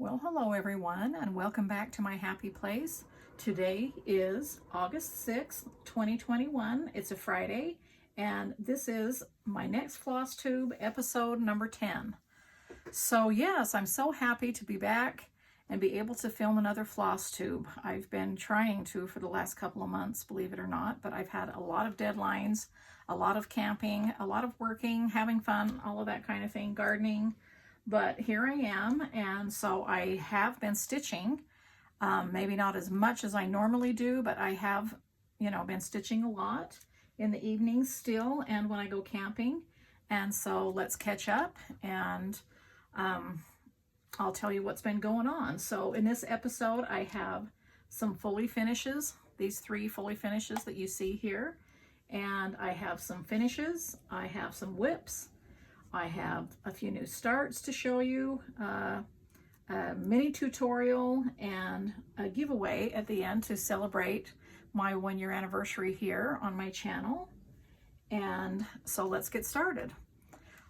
Well, hello everyone, and welcome back to my happy place. Today is August 6th, 2021. It's a Friday, and this is my next Flosstube episode number 10. So yes, I'm so happy to be back and be able to film another Flosstube. I've been trying to for the last couple of months, believe it or not, but I've had a lot of deadlines, a lot of camping, a lot of working, having fun, all of that kind of thing, gardening. But here I am, and so I have been stitching, maybe not as much as I normally do, but I have, been stitching a lot in the evenings still and when I go camping. And so let's catch up, and I'll tell you what's been going on. So in this episode, I have some fully finishes, these 3 fully finishes that you see here, and I have some finishes, I have some whips, I have a few new starts to show you, a mini tutorial, and a giveaway at the end to celebrate my 1-year anniversary here on my channel. And so let's get started.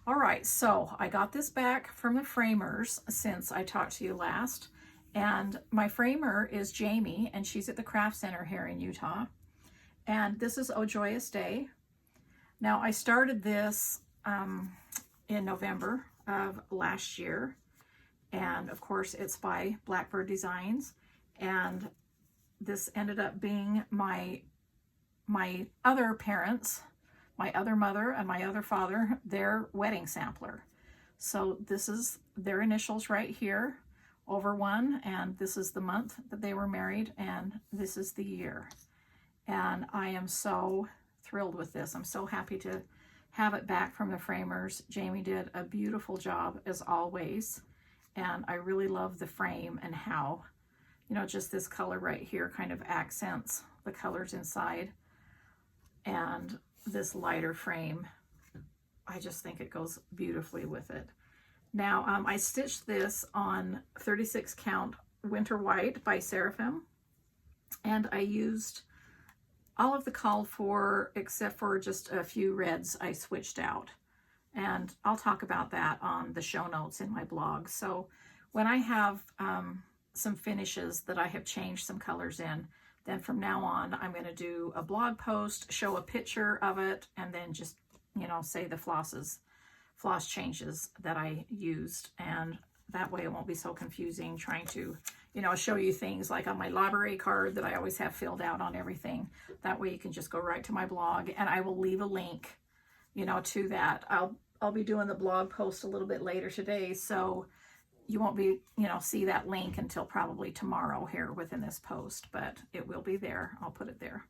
All right, so I got this back from the framers since I talked to you last. And my framer is Jamie, and she's at the Craft Center here in Utah. And this is Oh Joyous Day. Now I started this in November of last year, and of course it's by Blackbird Designs, and this ended up being my other parents, my other mother and my other father, their wedding sampler. So this is their initials right here over one, and this is the month that they were married, and this is the year. And I am so thrilled with this. I'm so happy to have it back from the framers. Jamie did a beautiful job as always, and I really love the frame and how, just this color right here kind of accents the colors inside, and this lighter frame, I just think it goes beautifully with it. Now I stitched this on 36 count Winter White by Seraphim, and I used all of the called for except for just a few reds I switched out, and I'll talk about that on the show notes in my blog. So when I have some finishes that I have changed some colors in, then from now on I'm going to do a blog post, show a picture of it, and then just say the floss changes that I used, and that way it won't be so confusing trying to show you things like on my library card that I always have filled out on everything. That way you can just go right to my blog, and I will leave a link, to that. I'll be doing the blog post a little bit later today, so you won't be, see that link until probably tomorrow here within this post, but it will be there. I'll put it there.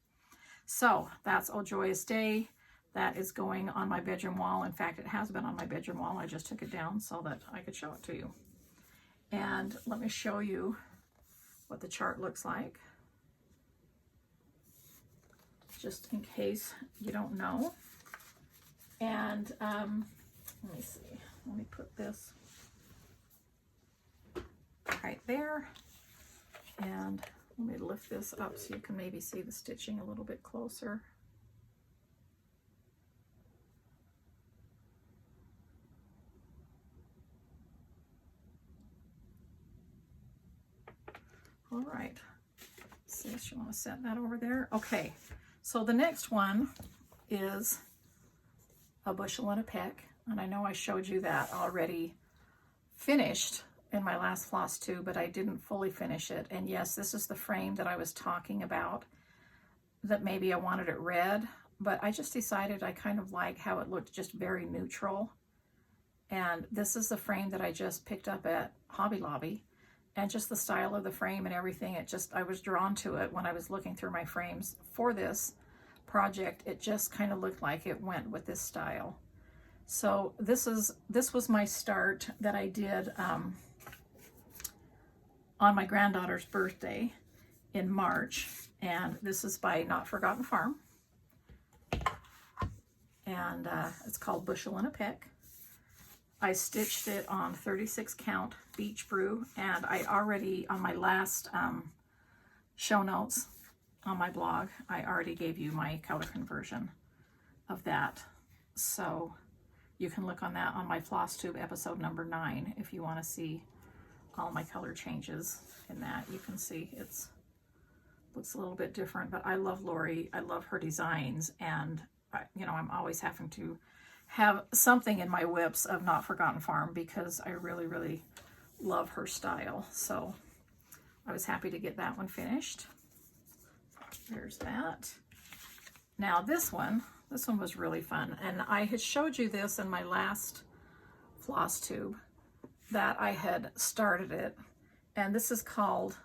So that's Oh Joyous Day. That is going on my bedroom wall. In fact, it has been on my bedroom wall. I just took it down so that I could show it to you. And let me show you what the chart looks like, just in case you don't know. And let me see, let me put this right there, and let me lift this up so you can maybe see the stitching a little bit closer. All right, see if you want to set that over there. Okay, so the next one is a bushel and a peck, and I know I showed you that already finished in my last Flosstube, but I didn't fully finish it. And yes, this is the frame that I was talking about, that maybe I wanted it red, but I just decided I kind of like how it looked just very neutral. And this is the frame that I just picked up at Hobby Lobby. And just the style of the frame and everything, I was drawn to it when I was looking through my frames for this project. It just kind of looked like it went with this style. So this was my start that I did on my granddaughter's birthday in March, and this is by Notforgotten Farm, and it's called Bushel and a Peck. I stitched it on 36 count Beach Brew, and I already, on my last show notes on my blog, I already gave you my color conversion of that. So you can look on that on my Flosstube episode number 9 if you want to see all my color changes in that. You can see it's looks a little bit different, but I love Lori. I love her designs, and you know, I'm always having to have something in my whips of Notforgotten Farm because I really, really love her style. So I was happy to get that one finished. There's that. Now this one was really fun, and I had showed you this in my last Flosstube that I had started it, and this is called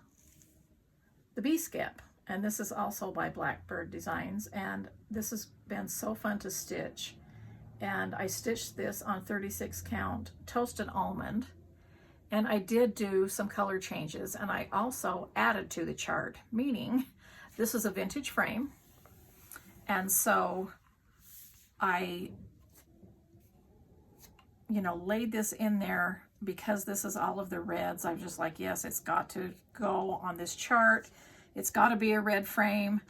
the Bee Skip, and this is also by Blackbird Designs, and this has been so fun to stitch. And I stitched this on 36 count toasted almond, and I did do some color changes, and I also added to the chart, meaning this is a vintage frame, and so I, you know, laid this in there because this is all of the reds. I'm just like, yes, it's got to go on this chart. It's got to be a red frame,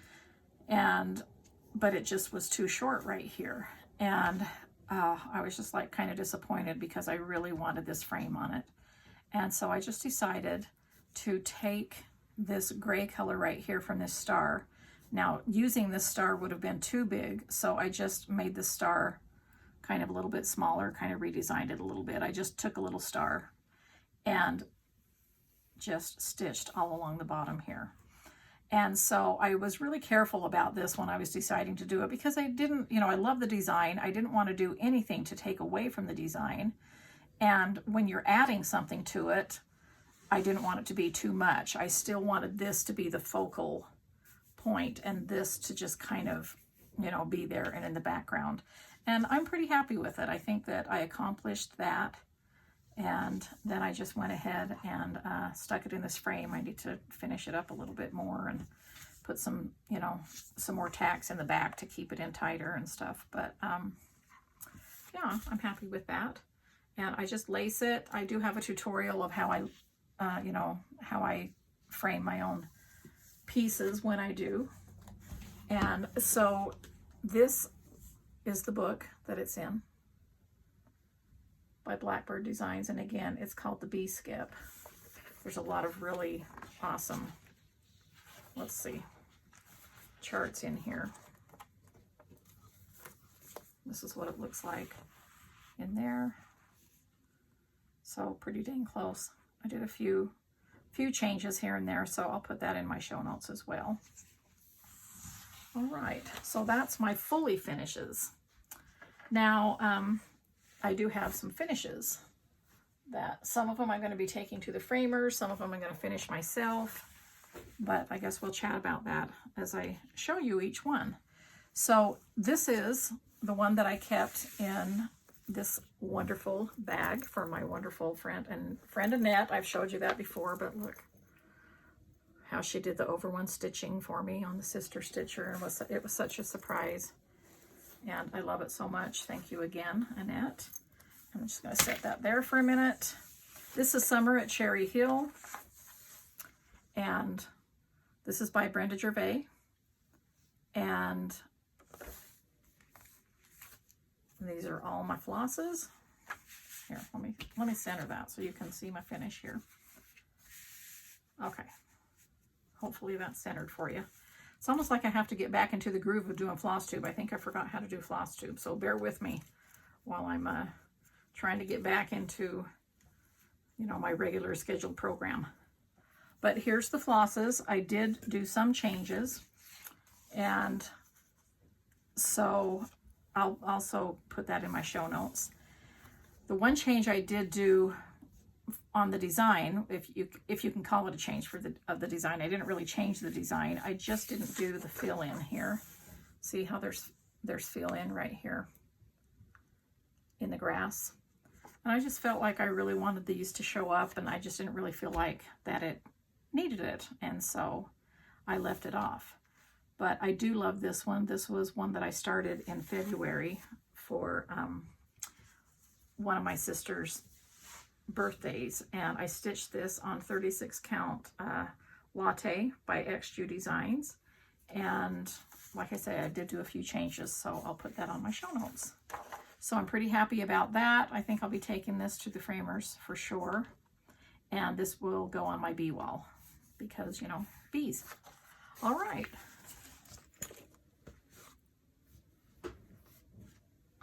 but it just was too short right here. And I was just like kind of disappointed because I really wanted this frame on it. And so I just decided to take this gray color right here from this star. Now, using this star would have been too big, so I just made the star kind of a little bit smaller, kind of redesigned it a little bit. I just took a little star and just stitched all along the bottom here. And so I was really careful about this when I was deciding to do it because I didn't, you know, I love the design. I didn't want to do anything to take away from the design. And when you're adding something to it, I didn't want it to be too much. I still wanted this to be the focal point and this to just kind of, you know, be there and in the background. And I'm pretty happy with it. I think that I accomplished that. And then I just went ahead and stuck it in this frame. I need to finish it up a little bit more and put some, you know, some more tacks in the back to keep it in tighter and stuff. But yeah, I'm happy with that. And I just lace it. I do have a tutorial of how I, you know, how I frame my own pieces when I do. And so this is the book that it's in by Blackbird Designs, and again, it's called the Bee Skip. There's a lot of really awesome, let's see, charts in here. This is what it looks like in there. So pretty dang close. I did a few changes here and there, so I'll put that in my show notes as well. All right, so that's my fully finishes. Now, I do have some finishes that some of them I'm going to be taking to the framers, some of them I'm going to finish myself, but I guess we'll chat about that as I show you each one. So this is the one that I kept in this wonderful bag for my wonderful friend Annette. I've showed you that before, but look how she did the over one stitching for me on the Sister Stitcher. It was such a surprise. And I love it so much. Thank you again, Annette. I'm just going to set that there for a minute. This is Summer at Cherry Hill. And this is by Brenda Gervais. And these are all my flosses. Here, let me center that so you can see my finish here. Okay. Hopefully that's centered for you. It's almost like I have to get back into the groove of doing Flosstube. I think I forgot how to do Flosstube, so bear with me while I'm trying to get back into, you know, my regular scheduled program. But here's the flosses. I did do some changes, and so I'll also put that in my show notes. The one change I did do on the design, if you can call it a change of the design, I didn't really change the design. I just didn't do the fill in here. See how there's fill in right here in the grass. And I just felt like I really wanted these to show up, and I just didn't really feel like that it needed it, and so I left it off. But I do love this one. This was one that I started in February for one of my sister's birthdays, and I stitched this on 36 count latte by XU Designs. And like I say, I did do a few changes, so I'll put that on my show notes. So I'm pretty happy about that. I think I'll be taking this to the framers for sure. And this will go on my bee wall because, you know, bees. All right.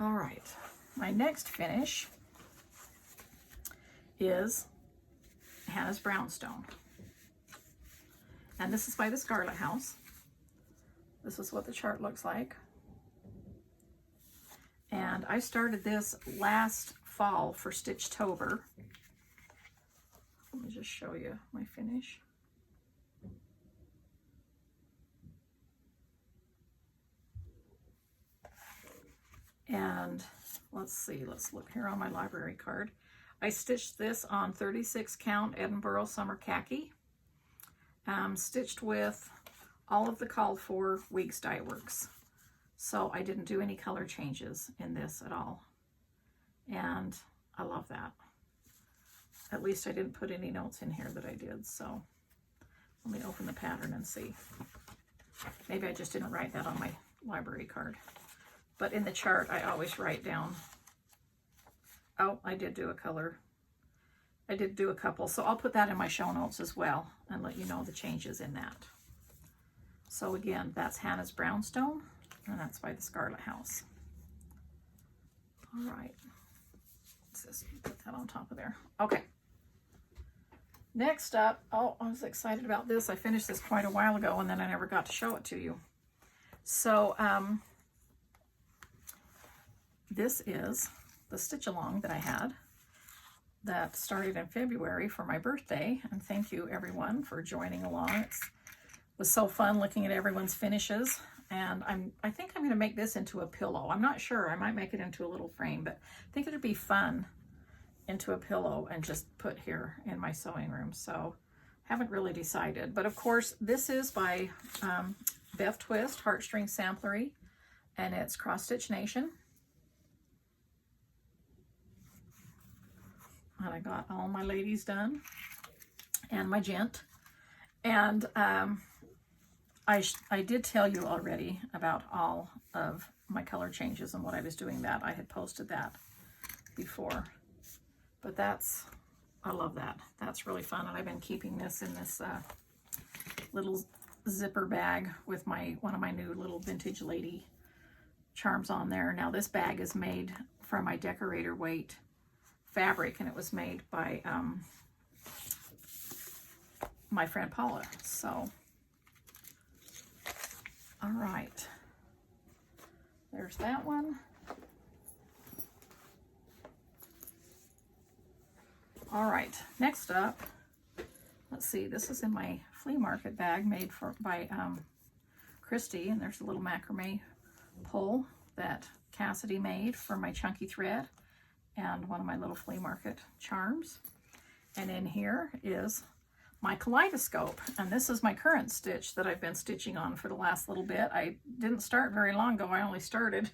All right. My next finish is Hannah's Brownstone. And this is by the Scarlet House. This is what the chart looks like. And I started this last fall for Stitchtober. Let me just show you my finish. And let's see, let's look here on my library card. I stitched this on 36 count Edinburgh Summer Khaki, stitched with all of the called for Weeks Dye Works. So I didn't do any color changes in this at all. And I love that. At least I didn't put any notes in here that I did. So let me open the pattern and see. Maybe I just didn't write that on my library card. But in the chart, I always write down. Oh, I did do a color. I did do a couple. So I'll put that in my show notes as well and let you know the changes in that. So again, that's Hannah's Brownstone, and that's by the Scarlet House. All right. Let's just put that on top of there. Okay. Next up, oh, I was excited about this. I finished this quite a while ago, and then I never got to show it to you. So, this is the stitch along that I had that started in February for my birthday, and thank you everyone for joining along. It was so fun looking at everyone's finishes, and I think I'm going to make this into a pillow. I'm not sure. I might make it into a little frame, but I think it'd be fun into a pillow and just put here in my sewing room. So haven't really decided, but of course this is by Beth Twist Heartstring Samplery, and it's Cross Stitch Nation. And I got all my ladies done and my gent. And I did tell you already about all of my color changes and what I was doing that. I had posted that before. But that's, I love that. That's really fun. And I've been keeping this in this little zipper bag with one of my new little vintage lady charms on there. Now this bag is made from my decorator weight fabric, and it was made by my friend Paula. So, all right, there's that one. All right, next up, let's see, this is in my flea market bag made by Kristie, and there's a little macrame pull that Cassidy made for my chunky thread and one of my little flea market charms. And in here is my kaleidoscope, and this is my current stitch that I've been stitching on for the last little bit. I didn't start very long ago. I only started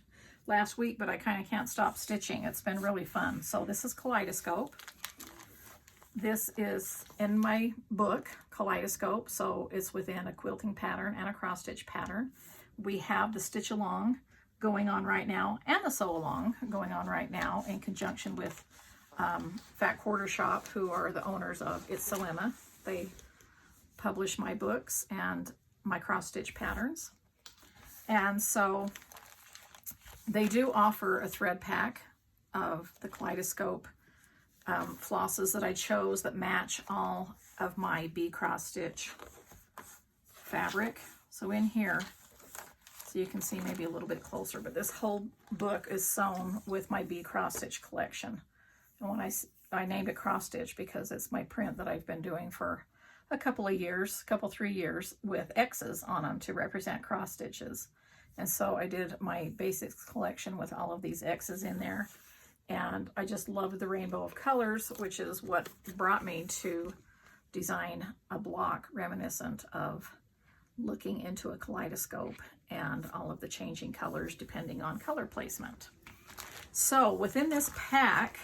last week, but I kind of can't stop stitching. It's been really fun. So this is Kaleidoscope. This is in my book, Kaleidoscope, so it's within a quilting pattern and a cross stitch pattern. We have the stitch along going on right now and the sew along going on right now in conjunction with Fat Quarter Shop, who are the owners of It's Selema. They publish my books and my cross stitch patterns. And so they do offer a thread pack of the Kaleidoscope flosses that I chose that match all of my bee cross stitch fabric. So in here, so you can see maybe a little bit closer, but this whole book is sewn with my bee cross stitch collection. And when I named it cross stitch because it's my print that I've been doing for a couple of years, 3 years, with X's on them to represent cross stitches. And so I did my basics collection with all of these X's in there. And I just loved the rainbow of colors, which is what brought me to design a block reminiscent of looking into a kaleidoscope and all of the changing colors depending on color placement. So within this pack,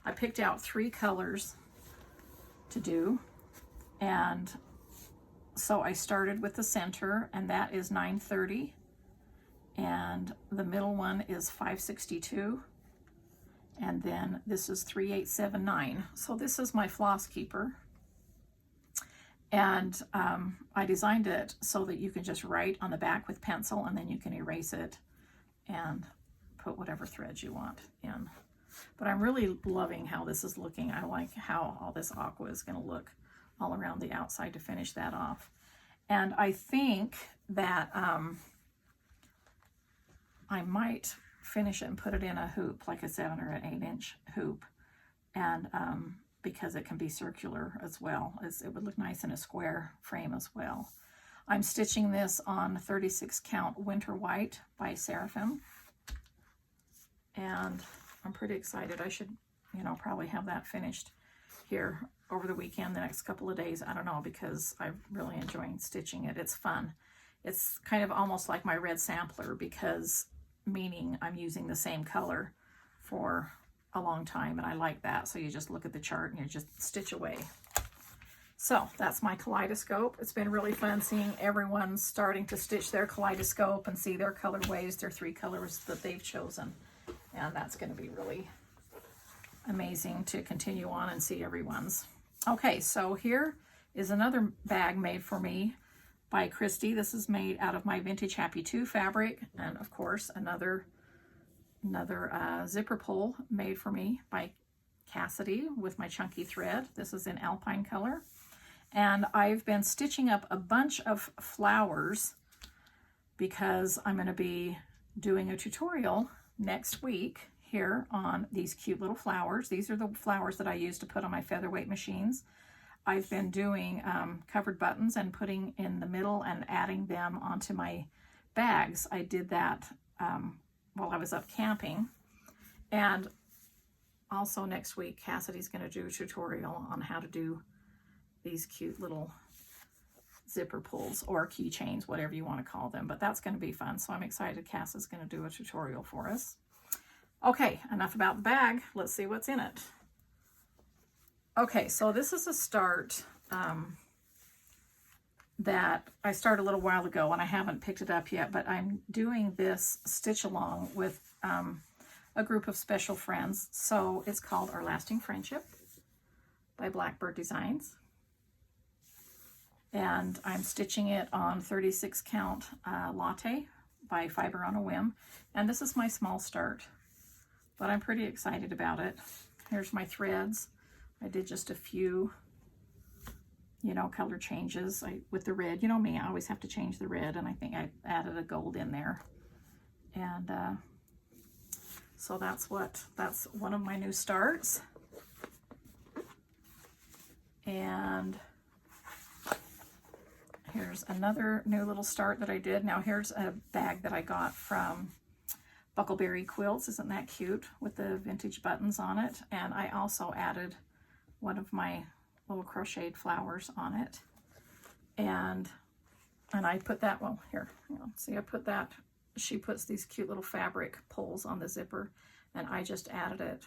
I picked out 3 colors to do. And so I started with the center, and that is 930. And the middle one is 562. And then this is 3879. So this is my floss keeper. And I designed it so that you can just write on the back with pencil, and then you can erase it and put whatever threads you want in. But I'm really loving how this is looking. I like how all this aqua is going to look all around the outside to finish that off. And I think that I might finish it and put it in a hoop, like a 7 or an 8-inch hoop, and because it can be circular as well. It would look nice in a square frame as well. I'm stitching this on 36 count Winter White by Seraphim, and I'm pretty excited. I should, you know, probably have that finished here over the weekend, the next couple of days. I don't know, because I'm really enjoying stitching it. It's fun. It's kind of almost like my red sampler, because meaning I'm using the same color for a long time, and I like that. So you just look at the chart and you just stitch away. So that's my kaleidoscope. It's been really fun seeing everyone starting to stitch their kaleidoscope and see their colorways, their 3 colors that they've chosen. And that's going to be really amazing to continue on and see everyone's. Okay, so here is another bag made for me by Kristie. This is made out of my Vintage Happy 2 fabric, and of course another zipper pull made for me by Cassidy with my chunky thread. This is in Alpine color, and I've been stitching up a bunch of flowers because I'm going to be doing a tutorial next week here on these cute little flowers. These are the flowers that I use to put on my featherweight machines. I've been doing covered buttons and putting in the middle and adding them onto my bags. I did that while I was up camping. And also next week, Cassidy's going to do a tutorial on how to do these cute little zipper pulls or keychains, whatever you want to call them. But that's going to be fun. So I'm excited Cass is going to do a tutorial for us. Okay, enough about the bag. Let's see what's in it. Okay, so this is a start that I started a little while ago, and I haven't picked it up yet, but I'm doing this stitch along with a group of special friends. So it's called Our Lasting Friendship by Blackbird Designs. And I'm stitching it on 36 count Latte by Fiber on a Whim. And this is my small start, but I'm pretty excited about it. Here's my threads. I did just a few, you know, color changes with the red. You know me, I always have to change the red, and I think I added a gold in there. And so that's one of my new starts. And here's another new little start that I did. Now here's a bag that I got from Buckleberry Quilts. Isn't that cute with the vintage buttons on it? And I also added one of my little crocheted flowers on it. And I put that, well, here, you know, see, I put that, she puts these cute little fabric pulls on the zipper, and I just added it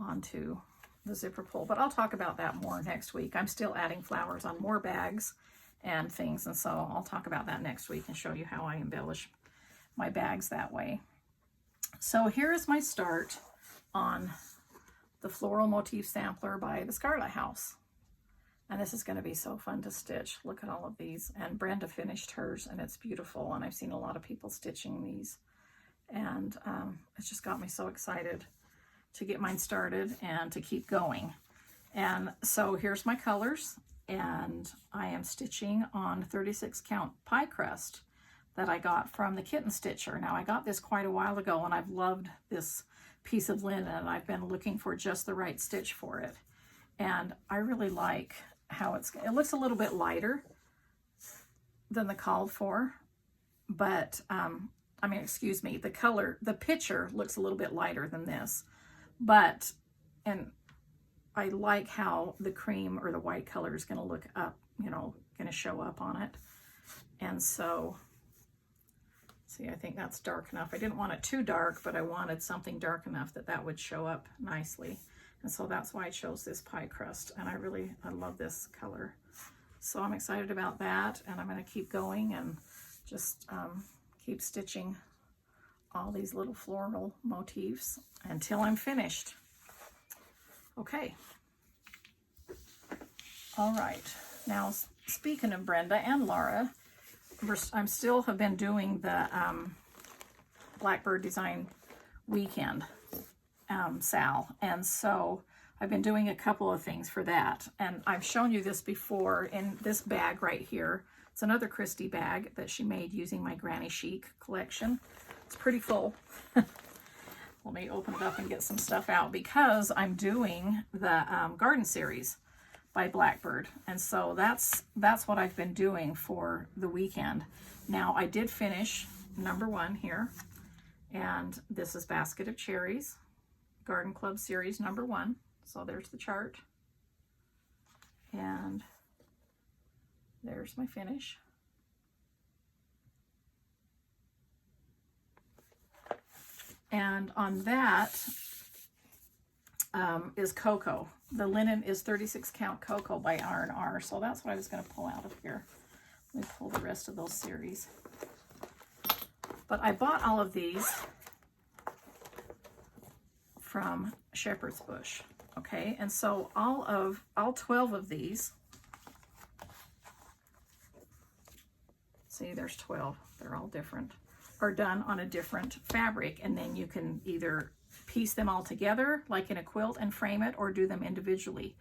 onto the zipper pull. But I'll talk about that more next week. I'm still adding flowers on more bags and things, and so I'll talk about that next week and show you how I embellish my bags that way. So here is my start on the Floral Motif Sampler by the Scarlet House. And this is going to be so fun to stitch. Look at all of these. And Brenda finished hers, and it's beautiful. And I've seen a lot of people stitching these. And it's just got me so excited to get mine started and to keep going. And so here's my colors. And I am stitching on 36 count pie crust that I got from the Kitten Stitcher. Now I got this quite a while ago, and I've loved this piece of linen, and I've been looking for just the right stitch for it. And I really like how it looks a little bit lighter than the called for, but I mean, excuse me, the picture looks a little bit lighter than this, but, and I like how the cream or the white color is going to look up, you know, going to show up on it. And so, see, I think that's dark enough. I didn't want it too dark, but I wanted something dark enough that would show up nicely. And so that's why I chose this pie crust. And I love this color. So I'm excited about that. And I'm going to keep going and just keep stitching all these little floral motifs until I'm finished. Okay. All right. Now, speaking of Brenda and Laura, I'm still have been doing the Blackbird Design Weekend Sal, and so I've been doing a couple of things for that, and I've shown you this before in this bag right here. It's another Kristie bag that she made using my Granny Chic collection. It's pretty full. Let me open it up and get some stuff out because I'm doing the garden series by Blackbird, and so that's what I've been doing for the weekend. Now, I did finish number 1 here, and this is Basket of Cherries, Garden Club series number 1. So there's the chart, and there's my finish. And on that is cocoa. The linen is 36 count cocoa by R&R. So that's what I was going to pull out of here. Let me pull the rest of those series. But I bought all of these from Shepherd's Bush. Okay, and so all 12 of these, see, there's 12, they're all different, are done on a different fabric, and then you can either piece them all together like in a quilt and frame it, or do them individually.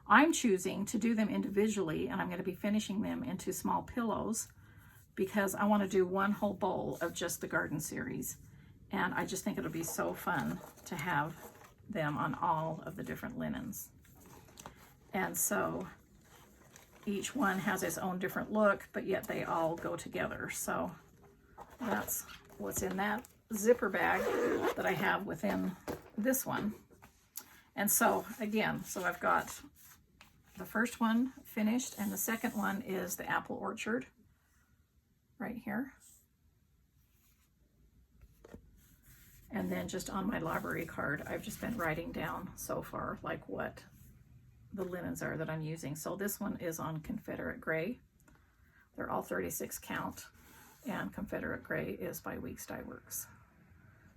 I'm choosing to do them individually, and I'm going to be finishing them into small pillows because I want to do one whole bowl of just the garden series, and I just think it'll be so fun to have them on all of the different linens. And so each one has its own different look, but yet they all go together. So that's what's in that zipper bag that I have within this one. And so again, so I've got the first one finished, and the second one is the Apple Orchard right here. And then just on my library card, I've just been writing down so far like what the linens are that I'm using. So this one is on Confederate Gray. They're all 36 count, and Confederate Gray is by Weeks Dye Works.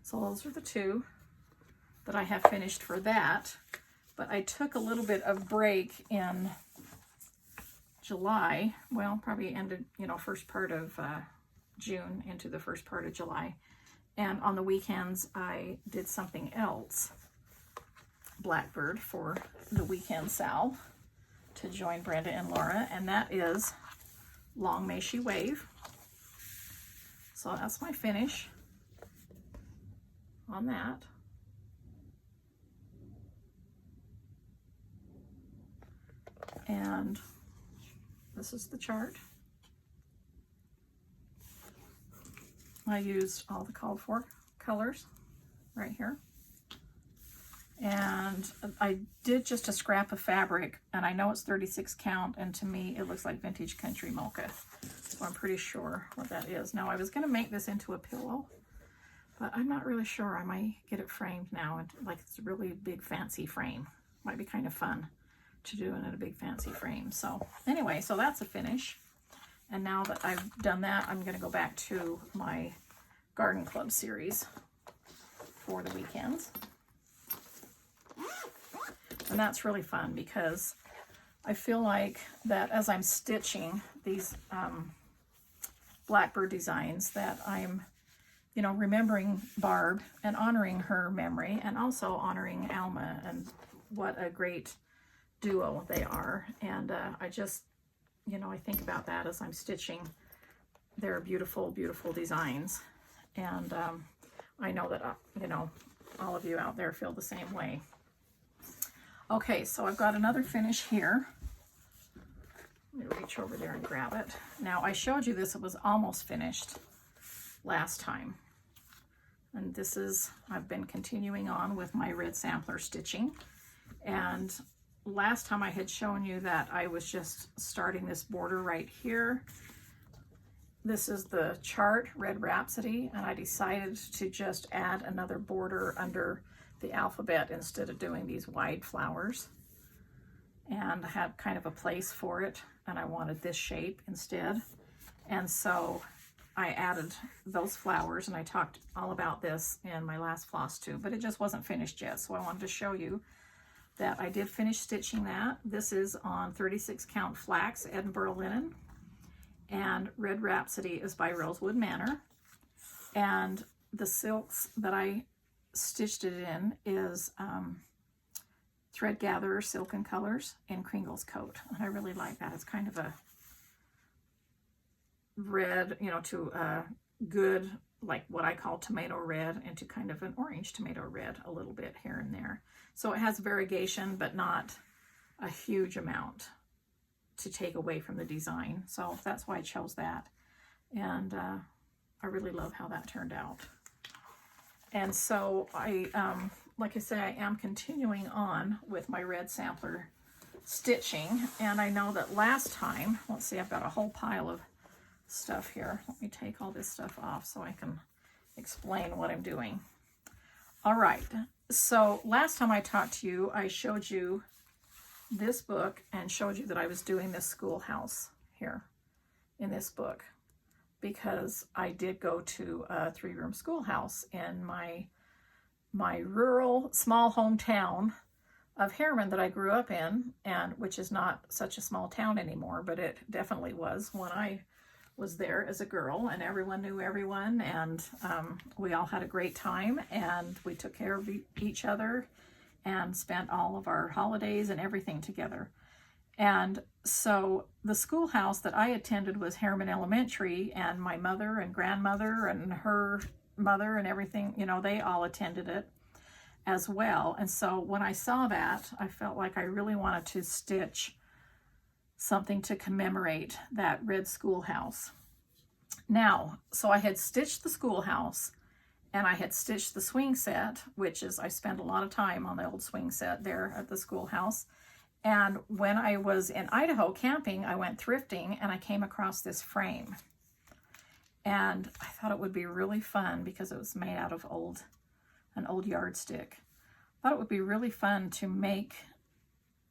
So those are the 2 that I have finished for that. But I took a little bit of break in July. Well, probably ended, first part of June into the first part of July. And on the weekends, I did something else, Blackbird, for the weekend Sal, to join Brenda and Laura, and that is Long May She Wave. So that's my finish on that. And this is the chart. I used all the called for colors right here. And I did just a scrap of fabric, and I know it's 36 count, and to me it looks like vintage country mocha. So I'm pretty sure what that is. Now, I was going to make this into a pillow, but I'm not really sure. I might get it framed now, and like it's a really big fancy frame. Might be kind of fun to do in a big fancy frame. So anyway, so that's a finish. And now that I've done that, I'm going to go back to my Garden Club series for the weekends. And that's really fun because I feel like that as I'm stitching these Blackbird designs, that I'm, remembering Barb and honoring her memory, and also honoring Alma and what a great duo they are. And I just, I think about that as I'm stitching their beautiful, beautiful designs. And I know that, all of you out there feel the same way. Okay, so I've got another finish here. Let me reach over there and grab it. Now, I showed you this, it was almost finished last time. And this is, I've been continuing on with my red sampler stitching. And last time I had shown you that I was just starting this border right here. This is the chart, Red Rhapsody, and I decided to just add another border under the alphabet instead of doing these wide flowers. And I had kind of a place for it, and I wanted this shape instead. And so I added those flowers, and I talked all about this in my last floss tube, but it just wasn't finished yet. So I wanted to show you that I did finish stitching that. This is on 36 count flax Edinburgh linen, and Red Rhapsody is by Rosewood Manor. And the silks that I stitched it in is Thread Gatherer Silken Colors in Kringle's Coat. And I really like that. It's kind of a red, you know, to a good, like what I call tomato red, into kind of an orange tomato red a little bit here and there. So it has variegation, but not a huge amount to take away from the design. So that's why I chose that. And I really love how that turned out. And so I, like I say, I am continuing on with my red sampler stitching. And I know that last time, let's see, I've got a whole pile of stuff here. Let me take all this stuff off so I can explain what I'm doing. All right, so last time I talked to you, I showed you this book and showed you that I was doing this schoolhouse here in this book, because I did go to a 3-room schoolhouse in my rural small hometown of Harriman that I grew up in, and which is not such a small town anymore, but it definitely was when I was there as a girl, and everyone knew everyone, and we all had a great time, and we took care of each other and spent all of our holidays and everything together. And so the schoolhouse that I attended was Harriman Elementary, and my mother and grandmother and her mother and everything, you know, they all attended it as well. And so when I saw that, I felt like I really wanted to stitch something to commemorate that red schoolhouse. Now, so I had stitched the schoolhouse, and I had stitched the swing set, which is, I spent a lot of time on the old swing set there at the schoolhouse. And when I was in Idaho camping, I went thrifting, and I came across this frame. And I thought it would be really fun, because it was made out of an old yardstick. I thought it would be really fun to make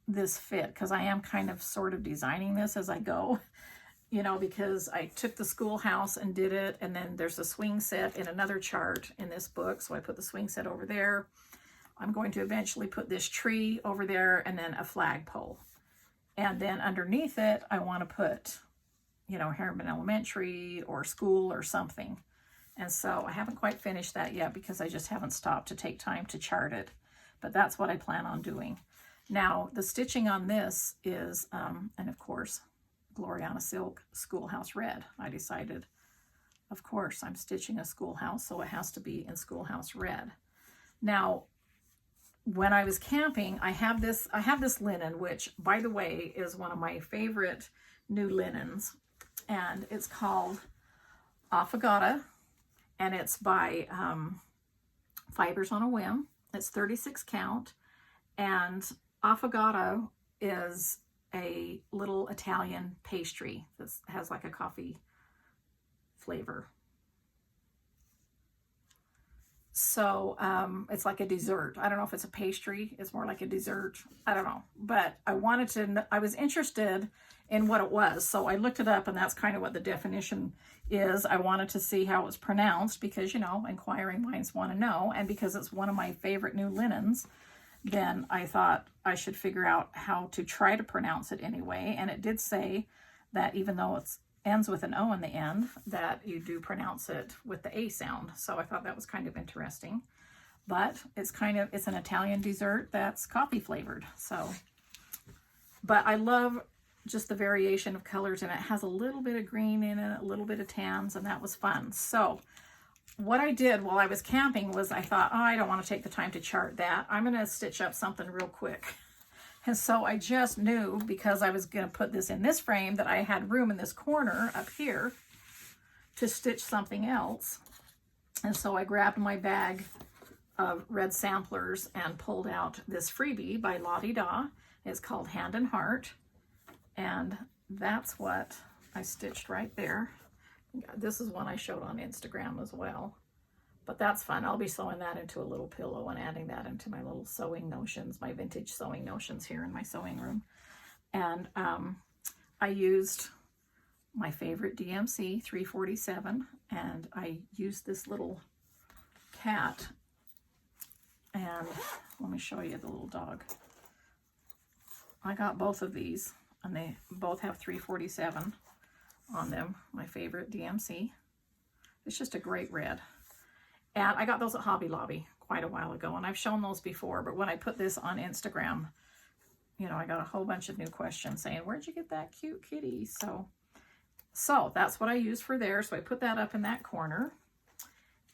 this fit, because I am kind of sort of designing this as I go, you know, because I took the schoolhouse and did it, and then there's a swing set in another chart in this book, so I put the swing set over there. I'm going to eventually put this tree over there, and then a flagpole, and then underneath it I want to put, you know, Harriman Elementary or school or something. And so I haven't quite finished that yet, because I just haven't stopped to take time to chart it, but that's what I plan on doing. Now, the stitching on this is, and of course, Gloriana Silk Schoolhouse Red. I decided, of course, I'm stitching a schoolhouse, so it has to be in Schoolhouse Red. Now, when I was camping, I have this linen, which, by the way, is one of my favorite new linens, and it's called Affogato, and it's by Fibers on a Whim. It's 36 count, and Affogato is a little Italian pastry that has like a coffee flavor. So it's like a dessert. I don't know if it's a pastry. It's more like a dessert. I don't know. But I was interested in what it was. So I looked it up, and that's kind of what the definition is. I wanted to see how it was pronounced, because, you know, inquiring minds want to know. And because it's one of my favorite new linens, then I thought I should figure out how to try to pronounce it anyway. And it did say that even though it ends with an O in the end, that you do pronounce it with the A sound. So I thought that was kind of interesting. But it's an Italian dessert that's coffee flavored. So, but I love just the variation of colors, and it has a little bit of green in it, a little bit of tans, and that was fun. So what I did while I was camping was I thought, oh, I don't want to take the time to chart that. I'm going to stitch up something real quick. And so I just knew, because I was going to put this in this frame, that I had room in this corner up here to stitch something else. And so I grabbed my bag of red samplers and pulled out this freebie by Lottie Da. It's called Hand and Heart. And that's what I stitched right there. This is one I showed on Instagram as well, but that's fun. I'll be sewing that into a little pillow and adding that into my little sewing notions, my vintage sewing notions here in my sewing room. And I used my favorite DMC 347, and I used this little cat, and let me show you the little dog. I got both of these, and they both have 347 on them, my favorite DMC. It's just a great red. And I got those at Hobby Lobby quite a while ago, and I've shown those before, but when I put this on Instagram, you know, I got a whole bunch of new questions saying, where'd you get that cute kitty? So that's what I use for there. So I put that up in that corner.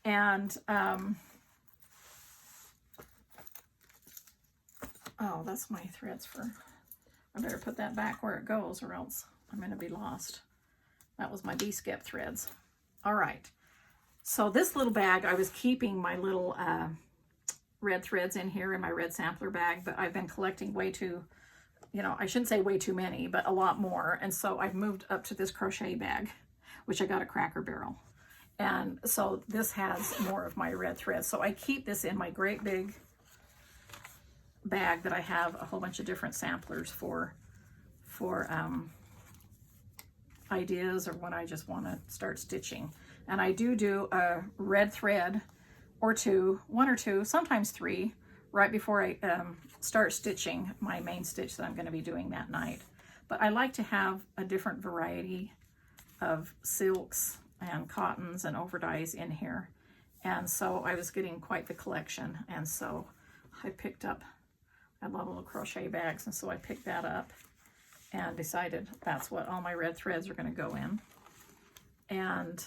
And, oh, that's my threads for, I better put that back where it goes or else I'm going to be lost. That was my bee-skep threads. All right. So this little bag, I was keeping my little red threads in here in my red sampler bag, but I've been collecting way too, you know, I shouldn't say way too many, but a lot more. And so I've moved up to this crochet bag, which I got at Cracker Barrel. And so this has more of my red threads. So I keep this in my great big bag that I have a whole bunch of different samplers for ideas or when I just want to start stitching. And I do a red thread or two, one or two, sometimes three, right before I start stitching my main stitch that I'm going to be doing that night. But I like to have a different variety of silks and cottons and overdyes in here. And so I was getting quite the collection. And so I picked up, I love little crochet bags, and so I picked that up and decided that's what all my red threads are going to go in. And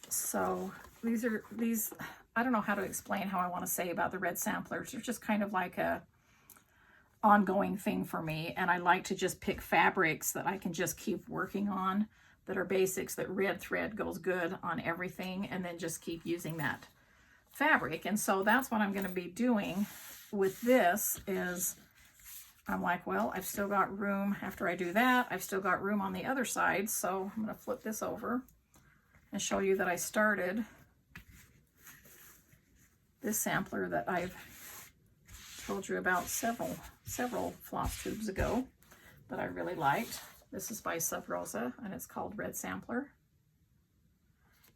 so these, I don't know how to explain how I want to say about the red samplers. They're just kind of like a ongoing thing for me. And I like to just pick fabrics that I can just keep working on, that are basics, that red thread goes good on everything, and then just keep using that fabric. And so that's what I'm going to be doing with this is I'm like, well, I've still got room after I do that. I've still got room on the other side. So I'm going to flip this over and show you that I started this sampler that I've told you about several Flosstubes ago that I really liked. This is by Sub Rosa, and it's called Red Sampler.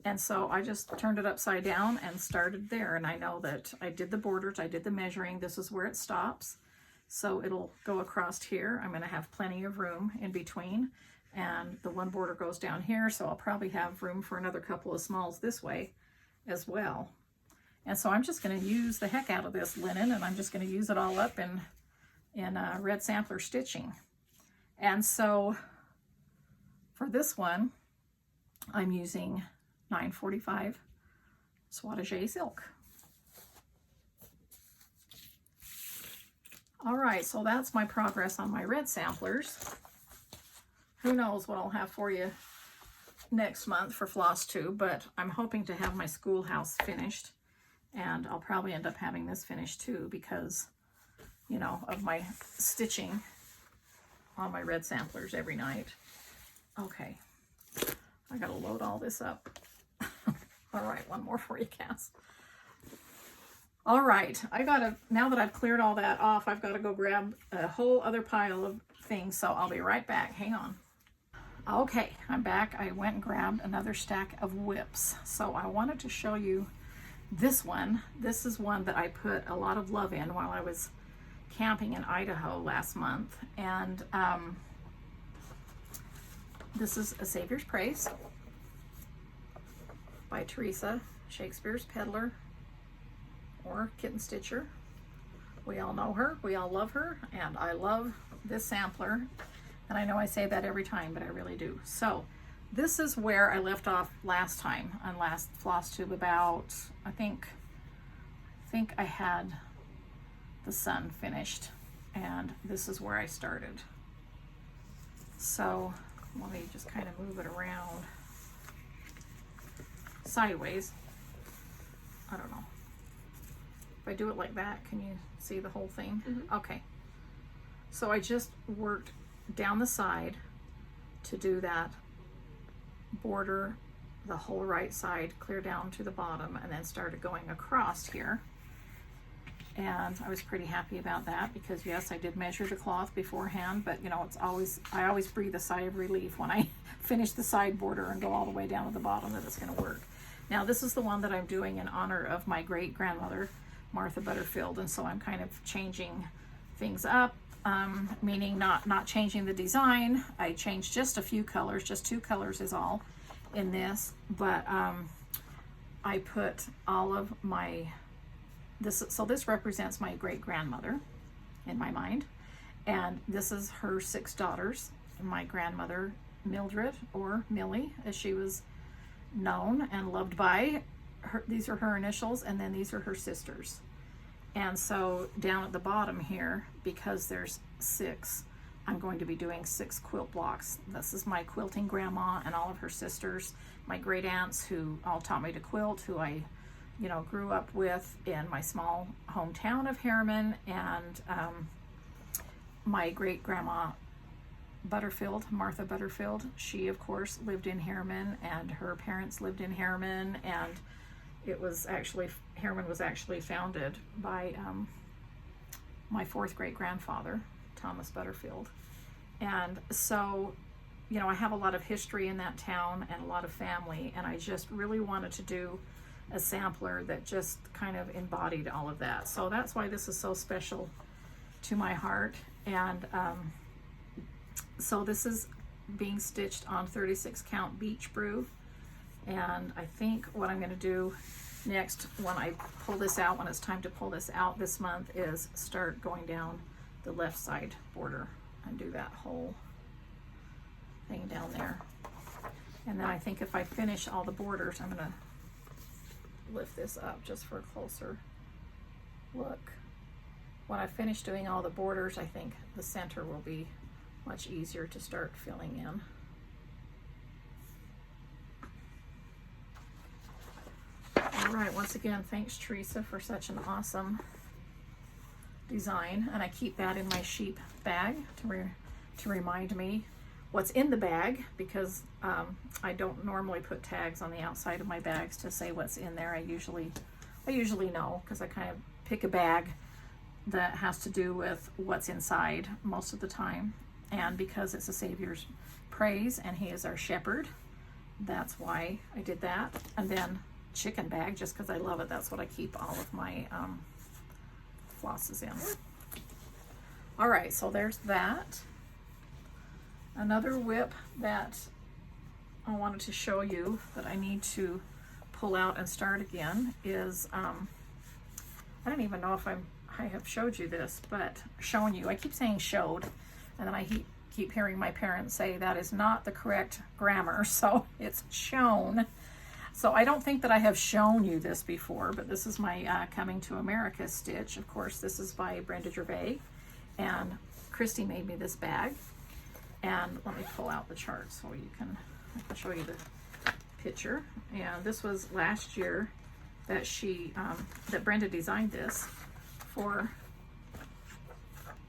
And so I just turned it upside down and started there. And I know that I did the borders, I did the measuring. This is where it stops. So it'll go across here. I'm going to have plenty of room in between. And the one border goes down here, so I'll probably have room for another couple of smalls this way as well. And so I'm just going to use the heck out of this linen, and I'm just going to use it all up in red sampler stitching. And so for this one, I'm using 945 Swatagé silk. All right, so that's my progress on my red samplers. Who knows what I'll have for you next month for Flosstube, but I'm hoping to have my Schoolhouse finished, and I'll probably end up having this finished too because, you know, of my stitching on my red samplers every night. Okay, I gotta load all this up. All right, one more for you, Cass. All right, now that I've cleared all that off, I've got to go grab a whole other pile of things, so I'll be right back. Hang on. Okay, I'm back. I went and grabbed another stack of whips. So I wanted to show you this one. This is one that I put a lot of love in while I was camping in Idaho last month. And this is A Savior's Praise by Teresa, Shakespeare's Peddler, or Kitten Stitcher. We all know her, we all love her, and I love this sampler. And I know I say that every time, but I really do. So this is where I left off last time on last Flosstube about, I think I had the sun finished, and this is where I started. So let me just kind of move it around sideways. I don't know. If I do it like that, can you see the whole thing? Mm-hmm. Okay. So I just worked down the side to do that border, the whole right side, clear down to the bottom, and then started going across here. and I was pretty happy about that because yes, I did measure the cloth beforehand, but you know, I always breathe a sigh of relief when I finish the side border and go all the way down to the bottom that it's going to work. Now this is the one that I'm doing in honor of my great grandmother, Martha Butterfield, and so I'm kind of changing things up, meaning not changing the design. I changed just a few colors, just 2 colors is all in this, but I put all of my, so this represents my great grandmother in my mind, and this is her 6 daughters, my grandmother Mildred, or Millie as she was known and loved by her. These are her initials, and then these are her sisters. And so down at the bottom here, because there's 6, I'm going to be doing 6 quilt blocks. This is my quilting grandma and all of her sisters, my great aunts who all taught me to quilt, who I, you know, grew up with in my small hometown of Harriman, and my great grandma Butterfield, Martha Butterfield. She of course lived in Harriman, and her parents lived in Harriman, and it was actually, Harriman was actually founded by my 4th great grandfather, Thomas Butterfield. And so, you know, I have a lot of history in that town and a lot of family, and I just really wanted to do a sampler that just kind of embodied all of that. So that's why this is so special to my heart. And so this is being stitched on 36 count beech brew, and I think what I'm going to do next when I pull this out, when it's time to pull this out this month, is start going down the left side border and do that whole thing down there. And then I think if I finish all the borders, I'm going to lift this up just for a closer look. When I finish doing all the borders, I think the center will be much easier to start filling in. All right, once again, thanks Teresa for such an awesome design, and I keep that in my sheep bag to remind me what's in the bag, because I don't normally put tags on the outside of my bags to say what's in there. I usually know, because I kind of pick a bag that has to do with what's inside most of the time. And because it's a Savior's praise and he is our shepherd, that's why I did that. And then chicken bag, just because I love it, that's what I keep all of my flosses in. All right, so there's that. Another whip that I wanted to show you that I need to pull out and start again is, I don't even know if I have showed you this, but shown you. I keep saying showed, and then I keep hearing my parents say that is not the correct grammar, so it's shown. So I don't think that I have shown you this before, but this is my Coming to America stitch. Of course, this is by Brenda, and Kristie made me this bag. And let me pull out the chart so I can show you the picture. And this was last year that that Brenda designed this for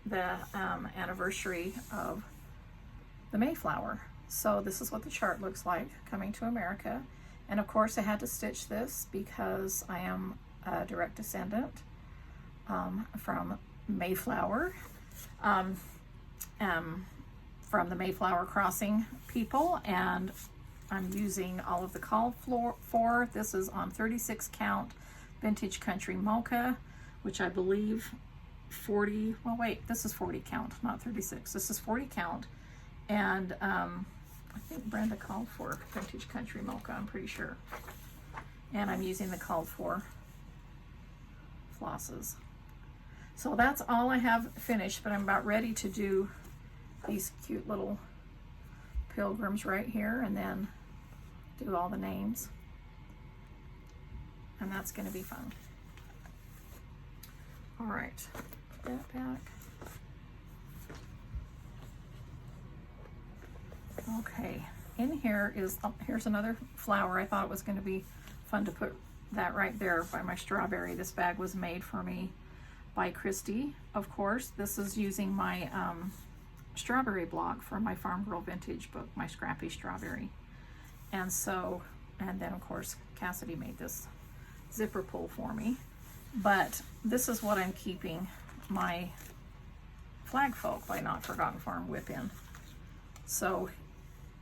the anniversary of the Mayflower. So this is what the chart looks like, Coming to America. And of course I had to stitch this because I am a direct descendant from Mayflower, from the Mayflower Crossing people, and I'm using all of the called for. This is on 36 count Vintage Country Mocha, which I believe 40, well wait, this is 40 count, not 36. This is 40 count, and I think Brenda called for Vintage Country Mocha, I'm pretty sure. And I'm using the called for flosses. So that's all I have finished, but I'm about ready to do these cute little pilgrims right here, and then do all the names, and that's going to be fun. All right, put that back. Okay, in here is, here's another flower. I thought it was going to be fun to put that right there by my strawberry. This bag was made for me by Kristie, of course. This is using my strawberry block from my Farm Girl Vintage book, my Scrappy Strawberry. And so, and then of course Cassidy made this zipper pull for me. But this is what I'm keeping my Flag Folk by Notforgotten Farm whip in. So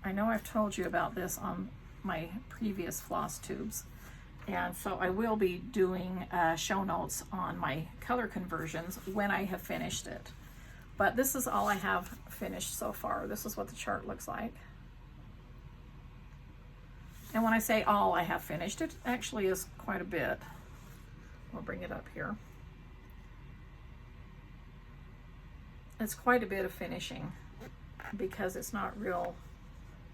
I know I've told you about this on my previous Flosstubes, and so I will be doing show notes on my color conversions when I have finished it. But this is all I have finished so far. This is what the chart looks like. And when I say all I have finished, it actually is quite a bit. I'll bring it up here. It's quite a bit of finishing because it's not real,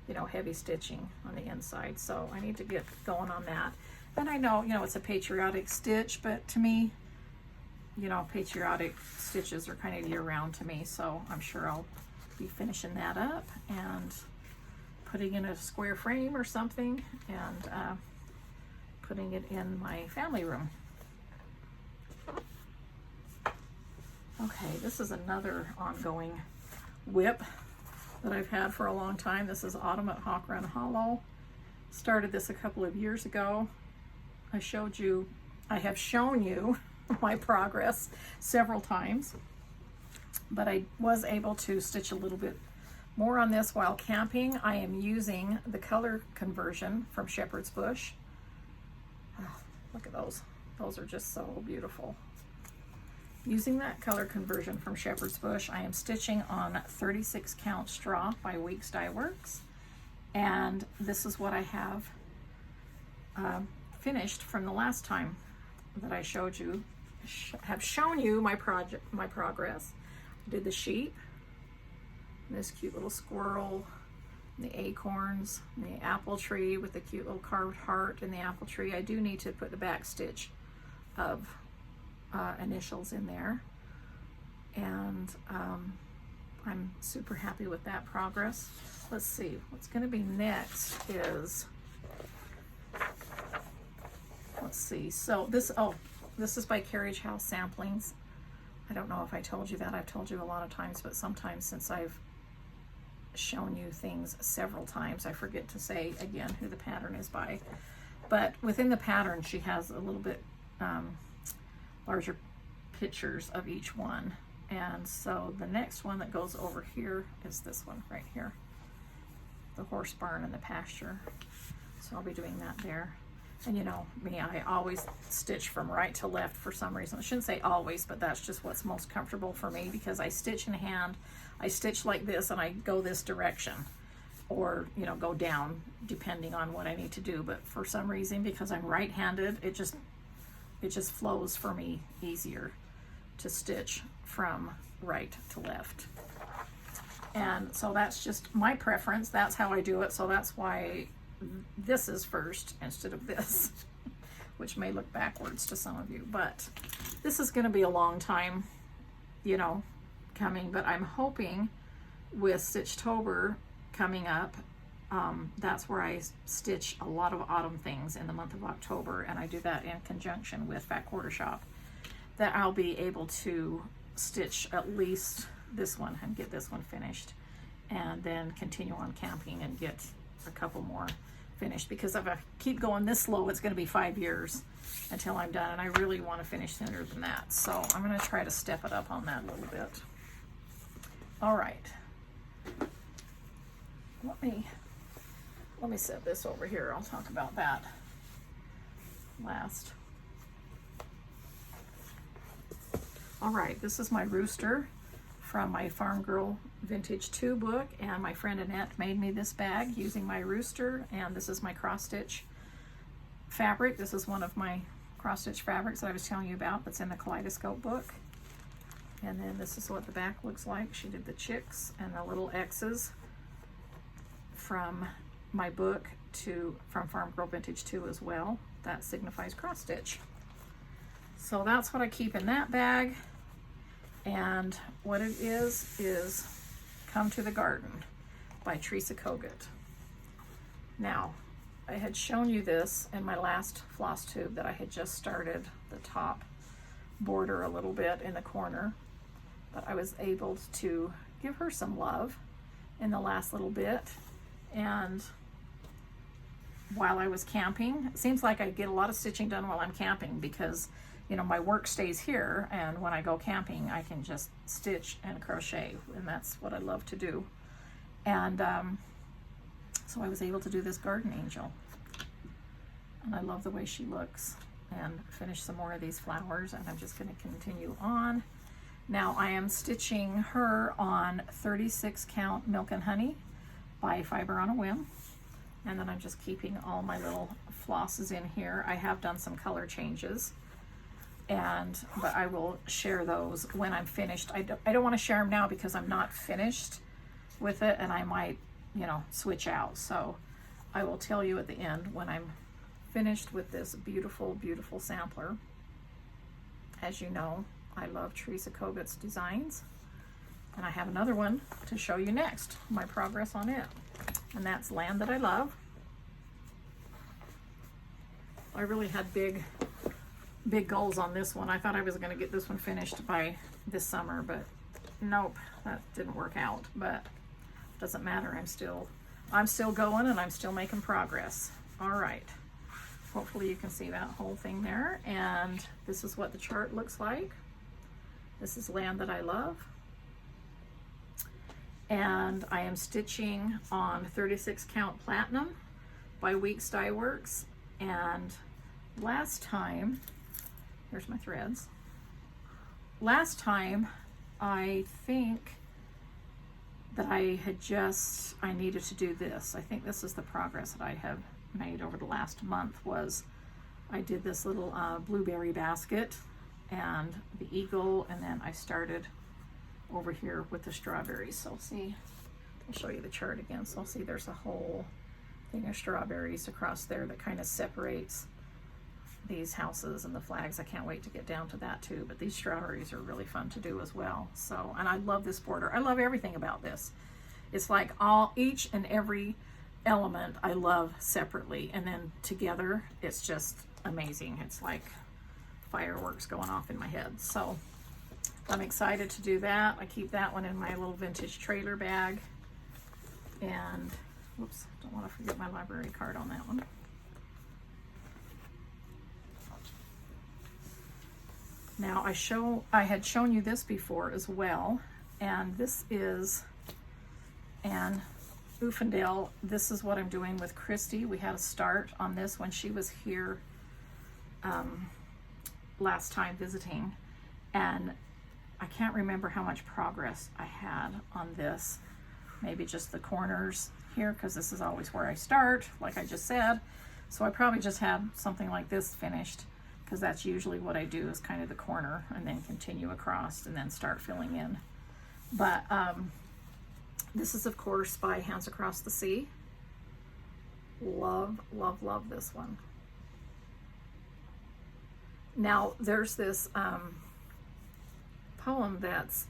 you know, heavy stitching on the inside. So I need to get going on that. And I know, you know, it's a patriotic stitch, but to me, you know, patriotic stitches are kind of year-round to me. So I'm sure I'll be finishing that up and putting in a square frame or something, and putting it in my family room. Okay, this is another ongoing whip that I've had for a long time. This is Autumn at Hawk Run Hollow. Started this a couple of years ago. I have shown you my progress several times, but I was able to stitch a little bit more on this while camping. I am using the color conversion from Shepherd's Bush. Oh, look at those. Those are just so beautiful. Using that color conversion from Shepherd's Bush, I am stitching on 36 count straw by Weeks Dye Works. And this is what I have finished from the last time that I showed you, have shown you my progress. I did the sheep, this cute little squirrel, the acorns, the apple tree with the cute little carved heart in the apple tree. I do need to put the back stitch of initials in there, and I'm super happy with that progress. Let's see, what's going to be next is, let's see, so this is by Carriage House Samplings. I don't know if I told you that. I've told you a lot of times, but sometimes since I've shown you things several times, I forget to say again who the pattern is by. But within the pattern, she has a little bit larger pictures of each one. And so the next one that goes over here is this one right here, the horse barn and the pasture. So I'll be doing that there. And you know me, I always stitch from right to left for some reason. I shouldn't say always, but that's just what's most comfortable for me, because I stitch in hand. I stitch like this and I go this direction, or you know, go down depending on what I need to do. But for some reason, because I'm right-handed, it just flows for me easier to stitch from right to left. And so that's just my preference. That's how I do it. So that's why this is first instead of this, which may look backwards to some of you. But this is going to be a long time, you know, coming. But I'm hoping with Stitchtober coming up, that's where I stitch a lot of autumn things in the month of October, and I do that in conjunction with Fat Quarter Shop, that I'll be able to stitch at least this one and get this one finished, and then continue on camping and get a couple more finished, because if I keep going this slow, it's going to be 5 years until I'm done, and I really want to finish sooner than that. So I'm going to try to step it up on that a little bit. All right, let me set this over here. I'll talk about that last. All right, this is my rooster from my Farm Girl Vintage 2 book, and my friend Annette made me this bag using my rooster, and this is my cross stitch fabric. This is one of my cross stitch fabrics that I was telling you about that's in the Kaleidoscope book. And then this is what the back looks like. She did the chicks and the little X's from my book from Farm Girl Vintage 2 as well. That signifies cross stitch. So that's what I keep in that bag. And what it is Come to the Garden by Teresa Kogut. Now, I had shown you this in my last floss tube that I had just started the top border a little bit in the corner, but I was able to give her some love in the last little bit. And while I was camping, it seems like I get a lot of stitching done while I'm camping, because you know, my work stays here, and when I go camping, I can just stitch and crochet, and that's what I love to do. And so I was able to do this garden angel, and I love the way she looks, and finish some more of these flowers, and I'm just going to continue on. Now I am stitching her on 36 count Milk and Honey by Fiber on a Whim, and then I'm just keeping all my little flosses in here. I have done some color changes, but I will share those when I'm finished. I don't want to share them now because I'm not finished with it, and I might, you know, switch out. So I will tell you at the end when I'm finished with this beautiful, beautiful sampler. As you know, I love Teresa Kogut's designs, and I have another one to show you next, my progress on it, and that's Land That I Love. I really had big goals on this one. I thought I was going to get this one finished by this summer, but nope, that didn't work out. But doesn't matter. I'm still going, and I'm still making progress. All right. Hopefully you can see that whole thing there. And this is what the chart looks like. This is Land That I Love. And I am stitching on 36 count Platinum by Weeks Dye Works. And last time, here's my threads. Last time, I think that I needed to do this. I think this is the progress that I have made over the last month. Was I did this little blueberry basket and the eagle, and then I started over here with the strawberries. So see, I'll show you the chart again. So see, there's a whole thing of strawberries across there that kind of separates these houses and the flags. I can't wait to get down to that too, but these strawberries are really fun to do as well. So, and I love this border. I love everything about this. It's like each and every element I love separately, and then together it's just amazing. It's like fireworks going off in my head. So I'm excited to do that. I keep that one in my little vintage trailer bag. And whoops, don't want to forget my library card on that one. Now I had shown you this before as well, and this is Anne Uffendale. This is what I'm doing with Kristie. We had a start on this when she was here last time visiting, and I can't remember how much progress I had on this. Maybe just the corners here, because this is always where I start, like I just said. So I probably just have something like this finished, because that's usually what I do, is kind of the corner and then continue across and then start filling in. But this is of course by Hands Across the Sea. Love, love, love this one. Now there's this poem that's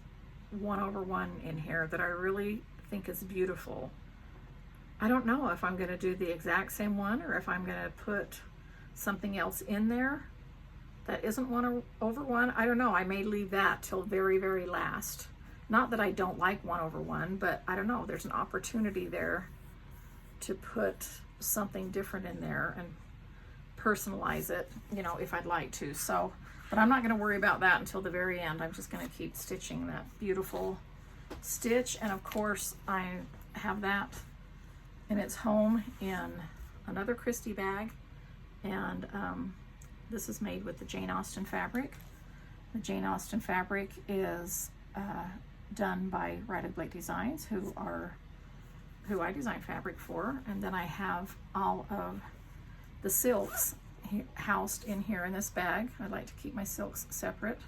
1/1 in here that I really think is beautiful. I don't know if I'm going to do the exact same one or if I'm going to put something else in there that isn't 1/1. I don't know. I may leave that till very, very last. Not that I don't like 1/1, but I don't know. There's an opportunity there to put something different in there and personalize it, you know, if I'd like to. So, but I'm not going to worry about that until the very end. I'm just going to keep stitching that beautiful stitch. And of course, I have that in its home in another Kristie bag. And this is made with the Jane Austen fabric. The Jane Austen fabric is done by Riley Blake Designs, who I design fabric for. And then I have all of the silks housed in here in this bag. I like to keep my silks separate.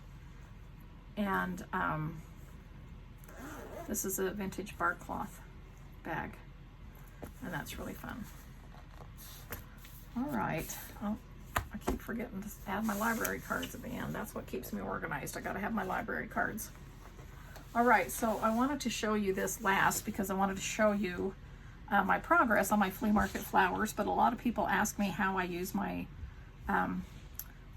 And this is a vintage bark cloth bag, and that's really fun. All right. Oh, I keep forgetting to add my library cards at the end. That's what keeps me organized. I got to have my library cards. All right, so I wanted to show you this last because I wanted to show you my progress on my flea market flowers, but a lot of people ask me how I use my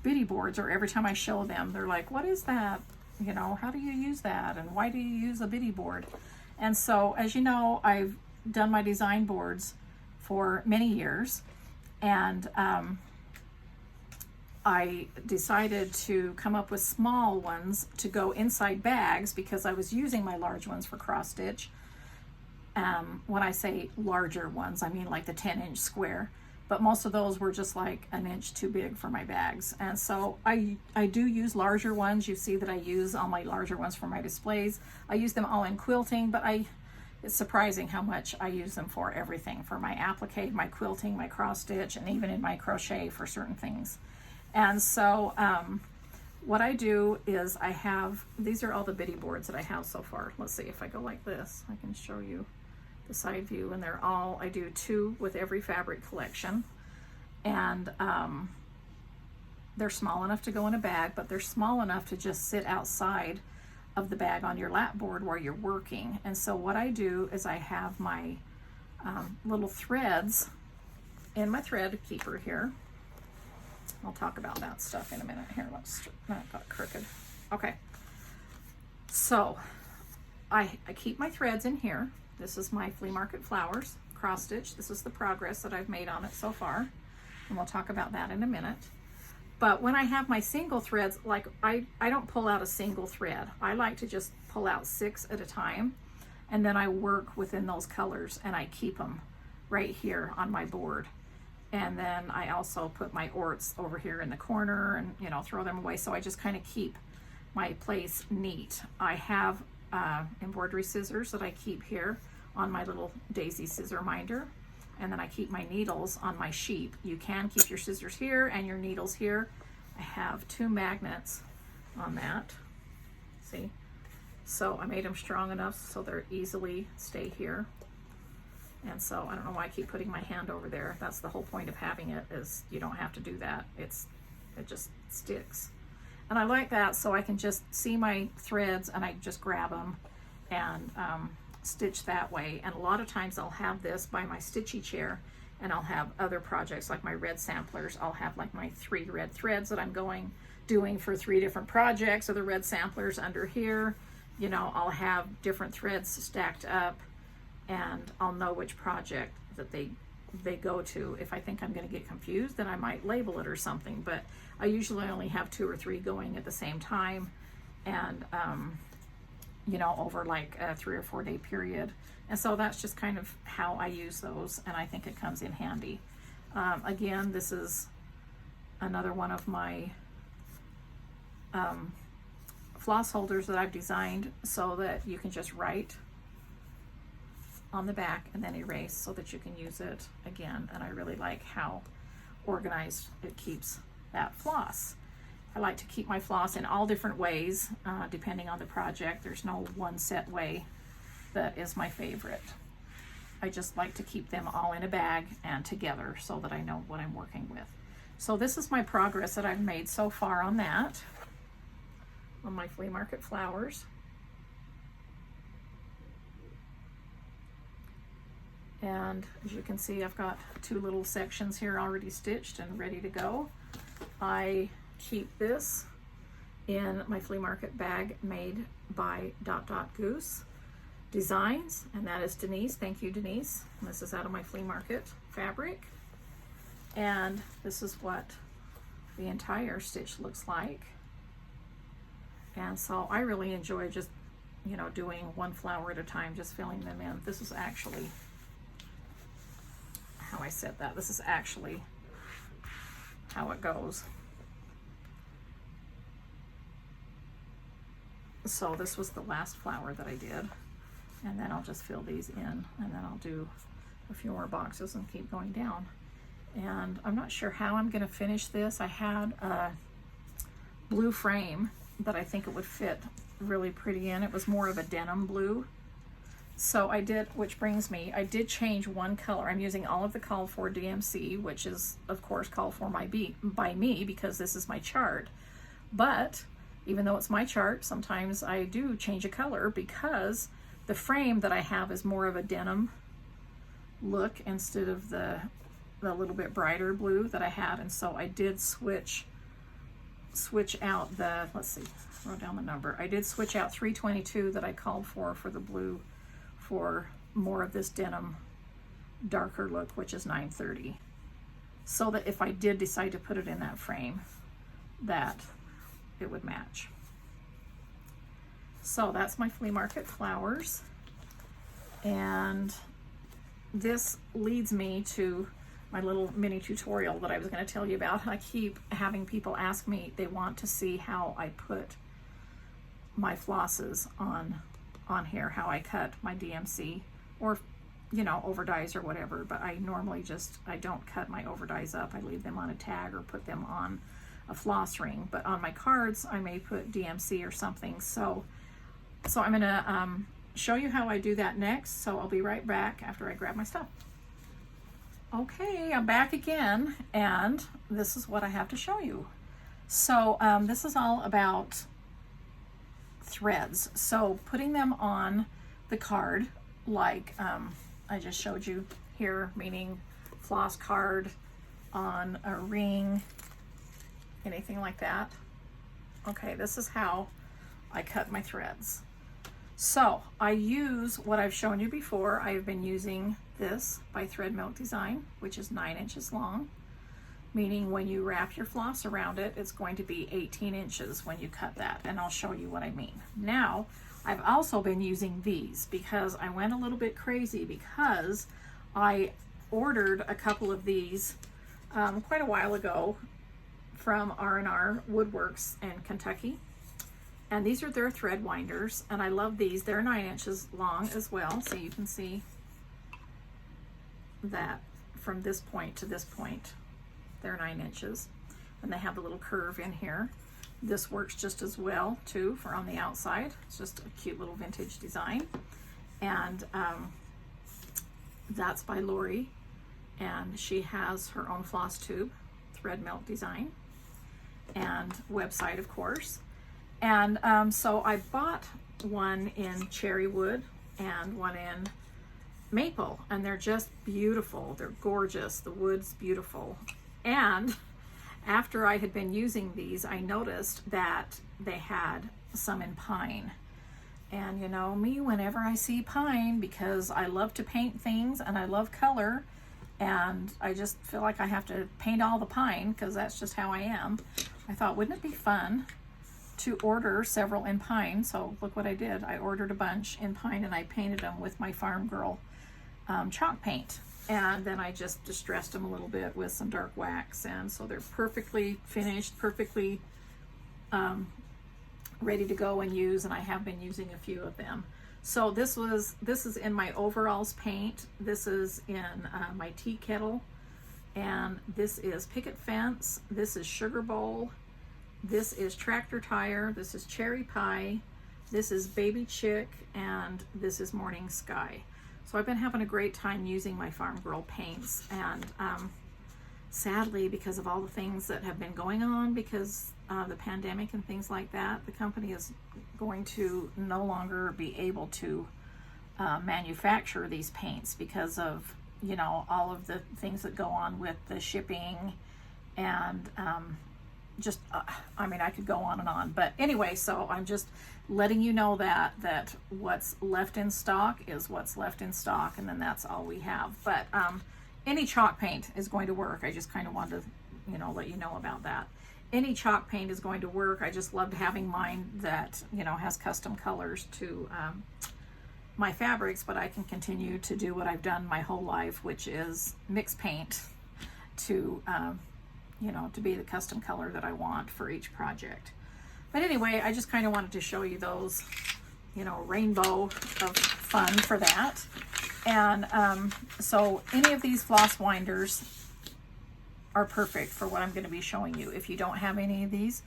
Biddy Boards, or every time I show them, they're like, what is that? You know, how do you use that? And why do you use a Biddy Board? And so, as you know, I've done my design boards for many years, and I decided to come up with small ones to go inside bags because I was using my large ones for cross stitch. When I say larger ones, I mean like the 10-inch square, but most of those were just like an inch too big for my bags. And so I do use larger ones. You see that I use all my larger ones for my displays. I use them all in quilting, but it's surprising how much I use them for everything, for my applique, my quilting, my cross stitch, and even in my crochet for certain things. And so what I do is I have, these are all the Biddy boards that I have so far. Let's see if I go like this, I can show you the side view, and they're all, I do 2 with every fabric collection. And they're small enough to go in a bag, but they're small enough to just sit outside of the bag on your lap board where you're working. And so what I do is I have my little threads in my thread keeper here. I'll talk about that stuff in a minute. Here, that got crooked. Okay, so I keep my threads in here. This is my Flea Market Flowers cross stitch. This is the progress that I've made on it so far, and we'll talk about that in a minute. But when I have my single threads, like I don't pull out a single thread. I like to just pull out 6 at a time, and then I work within those colors, and I keep them right here on my board. And then I also put my orts over here in the corner and, you know, throw them away. So I just kind of keep my place neat. I have embroidery scissors that I keep here on my little daisy scissor minder. And then I keep my needles on my sheep. You can keep your scissors here and your needles here. I have 2 magnets on that. See? So I made them strong enough so they're easily stay here. And so I don't know why I keep putting my hand over there. That's the whole point of having it, is you don't have to do that. It just sticks. And I like that so I can just see my threads and I just grab them and stitch that way. And a lot of times I'll have this by my stitchy chair, and I'll have other projects like my red samplers. I'll have like my 3 red threads that I'm doing for 3 different projects, or the red samplers under here. You know, I'll have different threads stacked up, and I'll know which project that they go to. If I think I'm going to get confused, then I might label it or something, but I usually only have 2 or 3 going at the same time, and you know, over like a 3 or 4 day period. And so that's just kind of how I use those, and I think it comes in handy. Again, this is another one of my floss holders that I've designed so that you can just write on the back and then erase so that you can use it again. And I really like how organized it keeps that floss. I like to keep my floss in all different ways depending on the project. There's no one set way that is my favorite. I just like to keep them all in a bag and together so that I know what I'm working with. So this is my progress that I've made so far on that, on my Flea Market Flowers. And as you can see, I've got 2 little sections here already stitched and ready to go. I keep this in my Flea Market bag made by Goose Designs, and that is Denise. Thank you, Denise. And this is out of my Flea Market fabric. And this is what the entire stitch looks like. And so I really enjoy just, you know, doing 1 flower at a time, just filling them in. This is actually how I said that. This is actually how it goes. So this was the last flower that I did, and then I'll just fill these in, and then I'll do a few more boxes and keep going down. And I'm not sure how I'm going to finish this. I had a blue frame that I think it would fit really pretty in. It was more of a denim blue. So I did, which brings me, I did change 1 color. I'm using all of the called for DMC, which is of course called for by me because this is my chart. But even though it's my chart, sometimes I do change a color because the frame that I have is more of a denim look instead of the little bit brighter blue that I had. And so I did switch out the, let's see, wrote down the number. I did switch out 322 that I called for the blue, for more of this denim darker look, which is 930. So that if I did decide to put it in that frame, that it would match. So that's my flea market flowers. And this leads me to my little mini tutorial that I was going to tell you about. I keep having people ask me, they want to see how I put my flosses on here, how I cut my DMC, or you know, over dies or whatever. But I normally I don't cut my over dies up. I leave them on a tag or put them on a floss ring. But on my cards, I may put DMC or something. So I'm gonna show you how I do that next. So I'll be right back after I grab my stuff. Okay, I'm back again, and this is what I have to show you. So this is all about threads. So putting them on the card, like I just showed you here, meaning floss card on a ring, anything like that. Okay, this is how I cut my threads. So I use what I've shown you before. I've been using this by Threadmilk Design, which is 9 inches long, meaning when you wrap your floss around it, it's going to be 18 inches when you cut that, and I'll show you what I mean. Now, I've also been using these because I went a little bit crazy because I ordered a couple of these quite a while ago from R&R Woodworks in Kentucky. And these are their thread winders, and I love these. They're 9 inches long as well, so you can see that from this point to this point, they're 9 inches. And they have a little curve in here. This works just as well, too, for on the outside. It's just a cute little vintage design. And that's by Lori, and she has her own Flosstube, Threadmilk Design, and website, of course. And so I bought one in cherry wood and one in maple, and they're just beautiful. They're gorgeous. The wood's beautiful. And after I had been using these, I noticed that they had some in pine. And you know me, whenever I see pine, because I love to paint things and I love color, and I just feel like I have to paint all the pine because that's just how I am, I thought, wouldn't it be fun to order several in pine? So look what I did. I ordered a bunch in pine, and I painted them with my Farm Girl chalk paint. And then I just distressed them a little bit with some dark wax, and so they're perfectly finished, perfectly ready to go and use, and I have been using a few of them. So this is in my overalls paint. This is in my tea kettle, and this is picket fence. This is sugar bowl. This is tractor tire. This is cherry pie. This is baby chick, and this is morning sky. So I've been having a great time using my Farm Girl paints, and sadly, because of all the things that have been going on, because of the pandemic and things like that, the company is going to no longer be able to manufacture these paints because of, you know, all of the things that go on with the shipping, and just I mean, I could go on and on, but anyway, so I'm just letting you know that what's left in stock is what's left in stock, and then that's all we have. But any chalk paint is going to work. I just kind of wanted to, you know, let you know about that. Any chalk paint is going to work. I just loved having mine that, you know, has custom colors to my fabrics, but I can continue to do what I've done my whole life, which is mix paint to you know, to be the custom color that I want for each project. But anyway, I just kind of wanted to show you those, you know, rainbow of fun for that. And so any of these floss winders are perfect for what I'm going to be showing you. If you don't have any of these,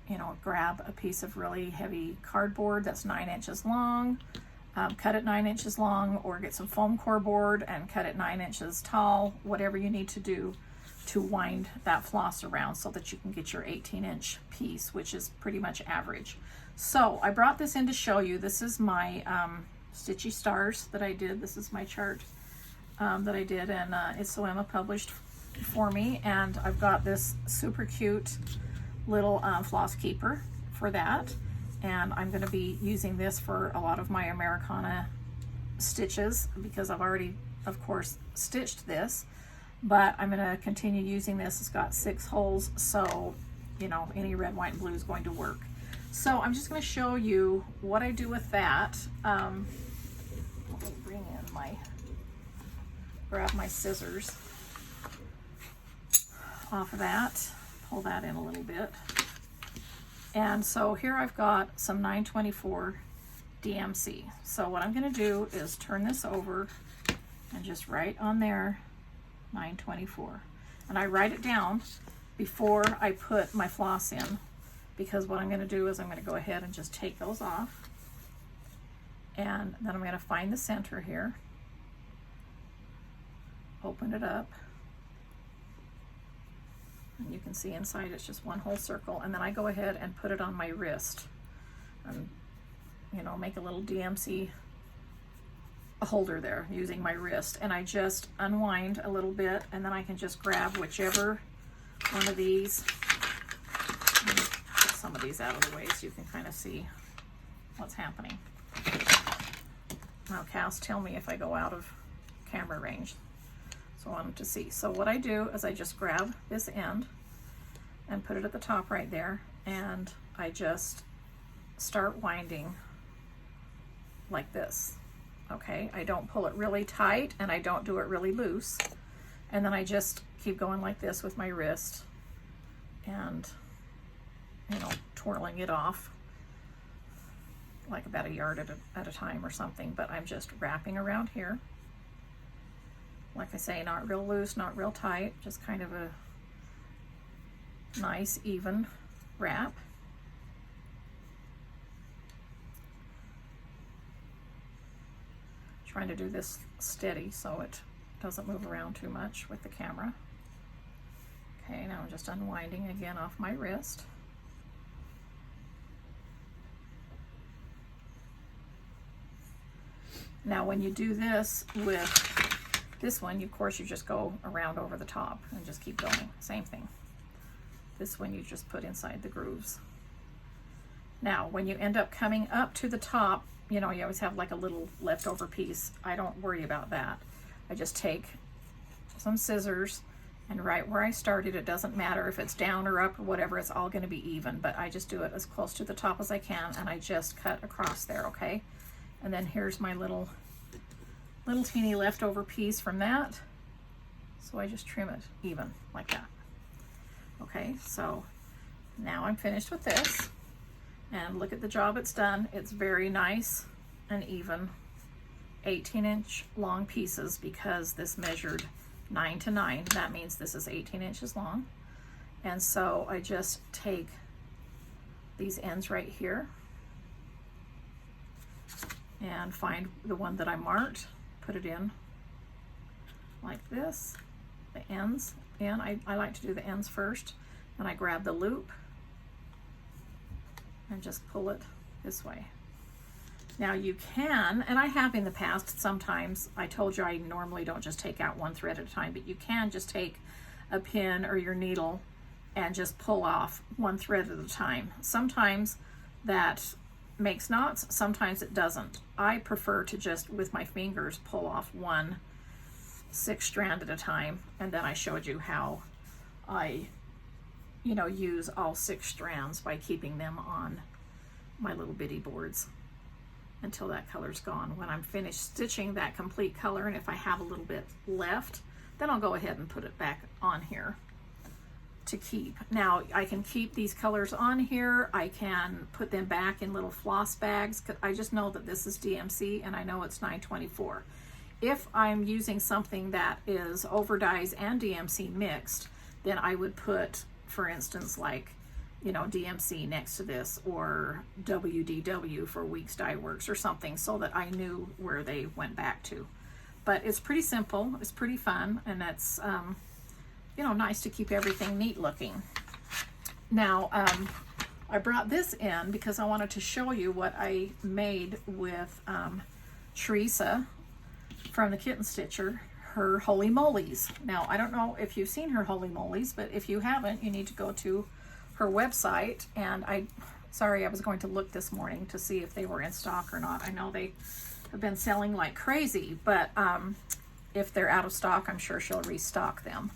you know, grab a piece of really heavy cardboard that's 9 inches long, cut it 9 inches long, or get some foam core board and cut it 9 inches tall, whatever you need to do to wind that floss around so that you can get your 18-inch piece, which is pretty much average. So I brought this in to show you. This is my Stitchy Stars that I did. This is my chart that I did, and it's so Emma published for me, and I've got this super cute little floss keeper for that, and I'm going to be using this for a lot of my Americana stitches because I've already, of course, stitched this, but I'm going to continue using this. It's got 6 holes, so you know, any red, white, and blue is going to work. So I'm just going to show you what I do with that. Let me bring in grab my scissors off of that, pull that in a little bit. And so here I've got some 924 DMC. So what I'm going to do is turn this over and just write on there 924. And I write it down before I put my floss in, because what I'm going to do is I'm going to go ahead and just take those off. And then I'm going to find the center here, open it up, and you can see inside it's just one whole circle, and then I go ahead and put it on my wrist and, you know, make a little DMC holder there using my wrist, and I just unwind a little bit, and then I can just grab whichever one of these. Let me put some of these out of the way so you can kind of see what's happening. Now Cass, tell me if I go out of camera range, so I want them to see. So what I do is I just grab this end and put it at the top right there, and I just start winding like this. Okay, I don't pull it really tight and I don't do it really loose, and then I just keep going like this with my wrist and, you know, twirling it off like about a yard at a time or something, but I'm just wrapping around here. Like I say, not real loose, not real tight, just kind of a nice even wrap. Trying to do this steady so it doesn't move around too much with the camera. Okay, now I'm just unwinding again off my wrist. Now when you do this with this one, of course you just go around over the top and just keep going. Same thing. This one you just put inside the grooves. Now when you end up coming up to the top, you know, you always have like a little leftover piece. I don't worry about that. I just take some scissors, and right where I started, it doesn't matter if it's down or up or whatever, it's all going to be even, but I just do it as close to the top as I can, and I just cut across there, okay? And then here's my little teeny leftover piece from that. So I just trim it even like that. Okay, so now I'm finished with this. And look at the job it's done. It's very nice and even. 18-inch long pieces, because this measured 9 to 9. That means this is 18 inches long. And so I just take these ends right here and find the one that I marked, put it in like this, the ends in. I like to do the ends first. Then I grab the loop and just pull it this way. Now you can, and I have in the past sometimes, I told you I normally don't just take out one thread at a time, but you can just take a pin or your needle and just pull off one thread at a time. Sometimes that makes knots, sometimes it doesn't. I prefer to just, with my fingers, pull off one 6 strand at a time, and then I showed you how I, you know, use all 6 strands by keeping them on my little Biddy boards until that color's gone. When I'm finished stitching that complete color, and if I have a little bit left, then I'll go ahead and put it back on here to keep. Now I can keep these colors on here. I can put them back in little floss bags. I just know that this is DMC and I know it's 924. If I'm using something that is over dyes and DMC mixed, then I would put, for instance, like, you know, DMC next to this, or WDW for Weeks Dye Works or something, so that I knew where they went back to. But it's pretty simple, it's pretty fun, and that's you know, nice to keep everything neat looking. Now I brought this in because I wanted to show you what I made with Teresa from the Kitten Stitcher, her Holy Molies. Now I don't know if you've seen her Holy Molies, but if you haven't, you need to go to her website. And sorry, I was going to look this morning to see if they were in stock or not. I know they have been selling like crazy, but if they're out of stock, I'm sure she'll restock them.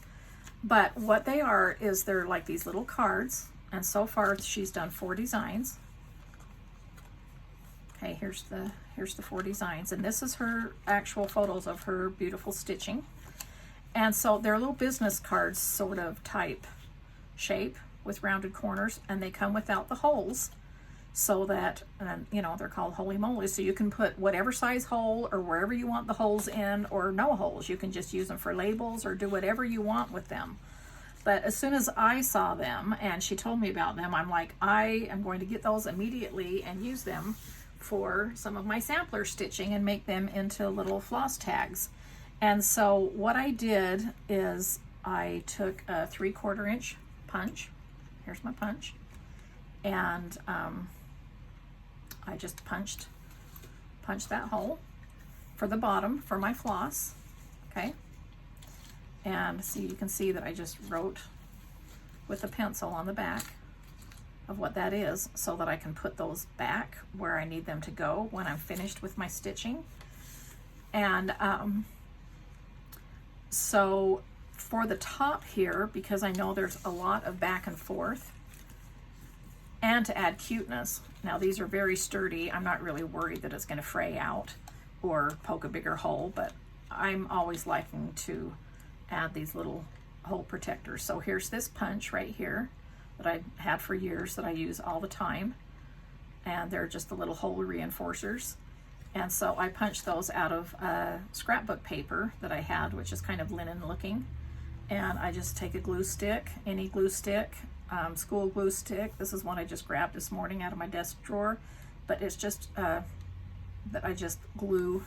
But what they are is they're like these little cards, And so far she's done 4 designs. Okay, here's the 4 designs, and this is her actual photos of her beautiful stitching. And so they're little business cards sort of type shape with rounded corners, and they come without the holes, so that, you know, they're called holy moly. So you can put whatever size hole or wherever you want the holes in, or no holes. You can just use them for labels or do whatever you want with them. But as soon as I saw them and she told me about them, I'm like, I am going to get those immediately and use them for some of my sampler stitching and make them into little floss tags. And so what I did is I took a 3/4 inch punch. Here's my punch. And I just punched that hole for the bottom for my floss. Okay. And see, you can see that I just wrote with a pencil on the back of what that is, so that I can put those back where I need them to go when I'm finished with my stitching. And so for the top here, because I know there's a lot of back and forth, and to add cuteness, now these are very sturdy. I'm not really worried that it's going to fray out or poke a bigger hole, but I'm always liking to add these little hole protectors. So here's this punch right here that I've had for years that I use all the time, and they're just the little hole reinforcers. And so I punched those out of scrapbook paper that I had, which is kind of linen looking, and I just take a glue stick, any glue stick, school glue stick. This is one I just grabbed this morning out of my desk drawer, but it's just that I just glue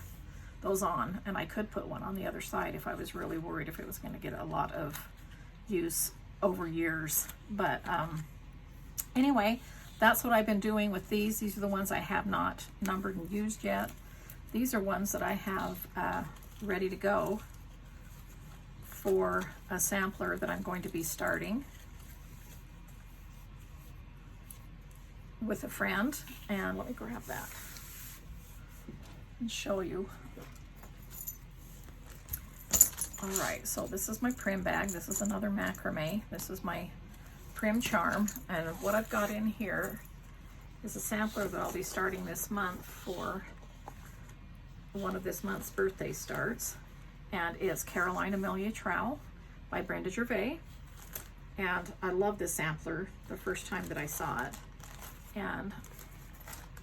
those on, and I could put one on the other side if I was really worried if it was going to get a lot of use over years. But anyway, that's what I've been doing with these. These are the ones I have not numbered and used yet. These are ones that I have ready to go for a sampler that I'm going to be starting with a friend. And let me grab that and show you. All right, so this is my prim bag. This is another macrame. This is my prim charm, and what I've got in here is a sampler that I'll be starting this month for one of this month's birthday starts, and it's Caroline Amelia Trowel by Brenda Gervais. And I love this sampler the first time that I saw it, and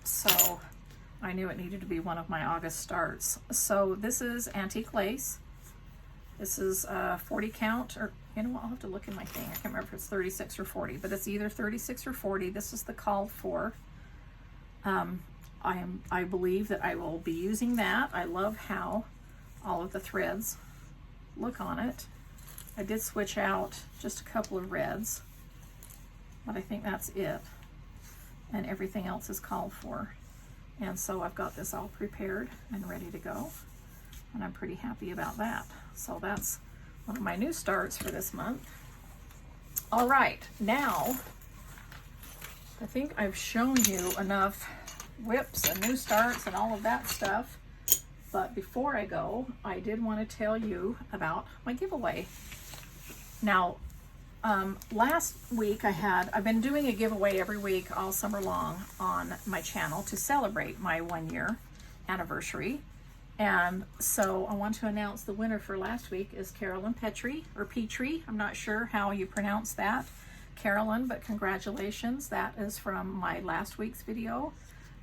so I knew it needed to be one of my August starts. So this is antique lace. This is 40 count, or you know what, I'll have to look in my thing. I can't remember if it's 36 or 40, but it's either 36 or 40. This is the called for. I believe that I will be using that. I love how all of the threads look on it. I did switch out just a couple of reds, but I think that's it. And everything else is called for. And so I've got this all prepared and ready to go, and I'm pretty happy about that. So that's one of my new starts for this month. All right, now I think I've shown you enough whips and new starts and all of that stuff, but before I go, I did want to tell you about my giveaway. Now, last week I've been doing a giveaway every week all summer long on my channel to celebrate my 1-year anniversary. And so I want to announce the winner for last week is Carolyn Petrie, or Petrie. I'm not sure how you pronounce that, Carolyn, but congratulations. That is from my last week's video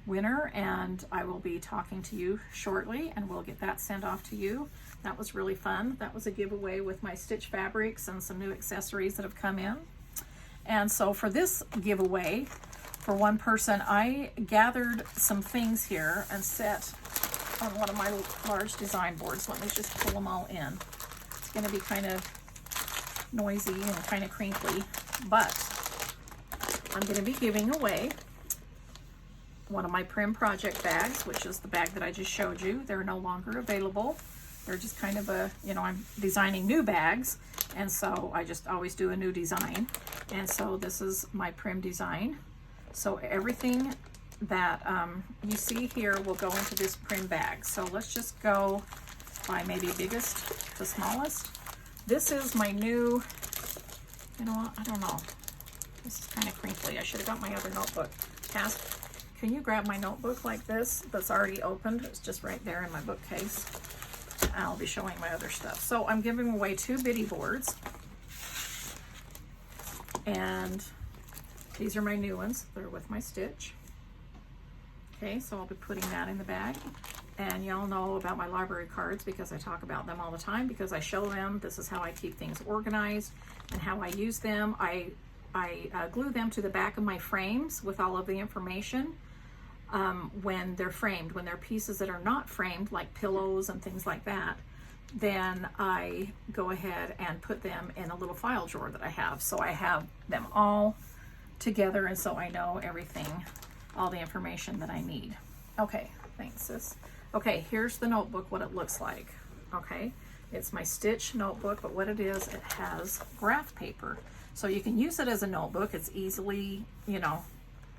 winner, and I will be talking to you shortly, and we'll get that sent off to you. That was really fun. That was a giveaway with my stitch fabrics and some new accessories that have come in. And so for this giveaway, for one person, I gathered some things here and set on one of my large design boards. Let me just pull them all in. It's going to be kind of noisy and kind of crinkly, but I'm going to be giving away one of my Prim Project bags, which is the bag that I just showed you. They're no longer available. They're just kind of a, you know, I'm designing new bags, and so I just always do a new design. And so this is my Prim design. So everything that you see here will go into this Prim bag. So let's just go by maybe biggest to smallest. This is my new, you know what, I don't know. This is kind of crinkly. I should have got my other notebook. Cass, can you grab my notebook like this that's already opened? It's just right there in my bookcase. I'll be showing my other stuff. So I'm giving away 2 Biddy Boards. And these are my new ones. They're with my stitch. Okay, so I'll be putting that in the bag. And y'all know about my library cards because I talk about them all the time, because I show them. This is how I keep things organized and how I use them. I glue them to the back of my frames with all of the information when they're framed. When they're pieces that are not framed, like pillows and things like that, then I go ahead and put them in a little file drawer that I have. So I have them all together, and so I know everything, all the information that I need. Okay, thanks, sis. Okay, here's the notebook, what it looks like. Okay, it's my stitch notebook, but what it is, it has graph paper. So you can use it as a notebook. It's easily, you know,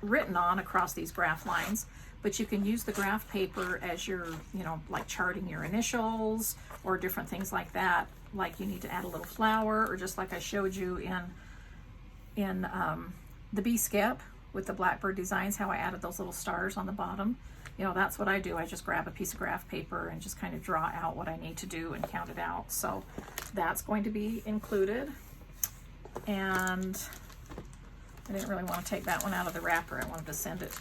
written on across these graph lines, but you can use the graph paper as your, you know, like charting your initials or different things like that. Like you need to add a little flower, or just like I showed you in the bee skip with the Blackbird designs, how I added those little stars on the bottom. You know, that's what I do. I just grab a piece of graph paper and just kind of draw out what I need to do and count it out. So that's going to be included. And I didn't really want to take that one out of the wrapper. I wanted to send it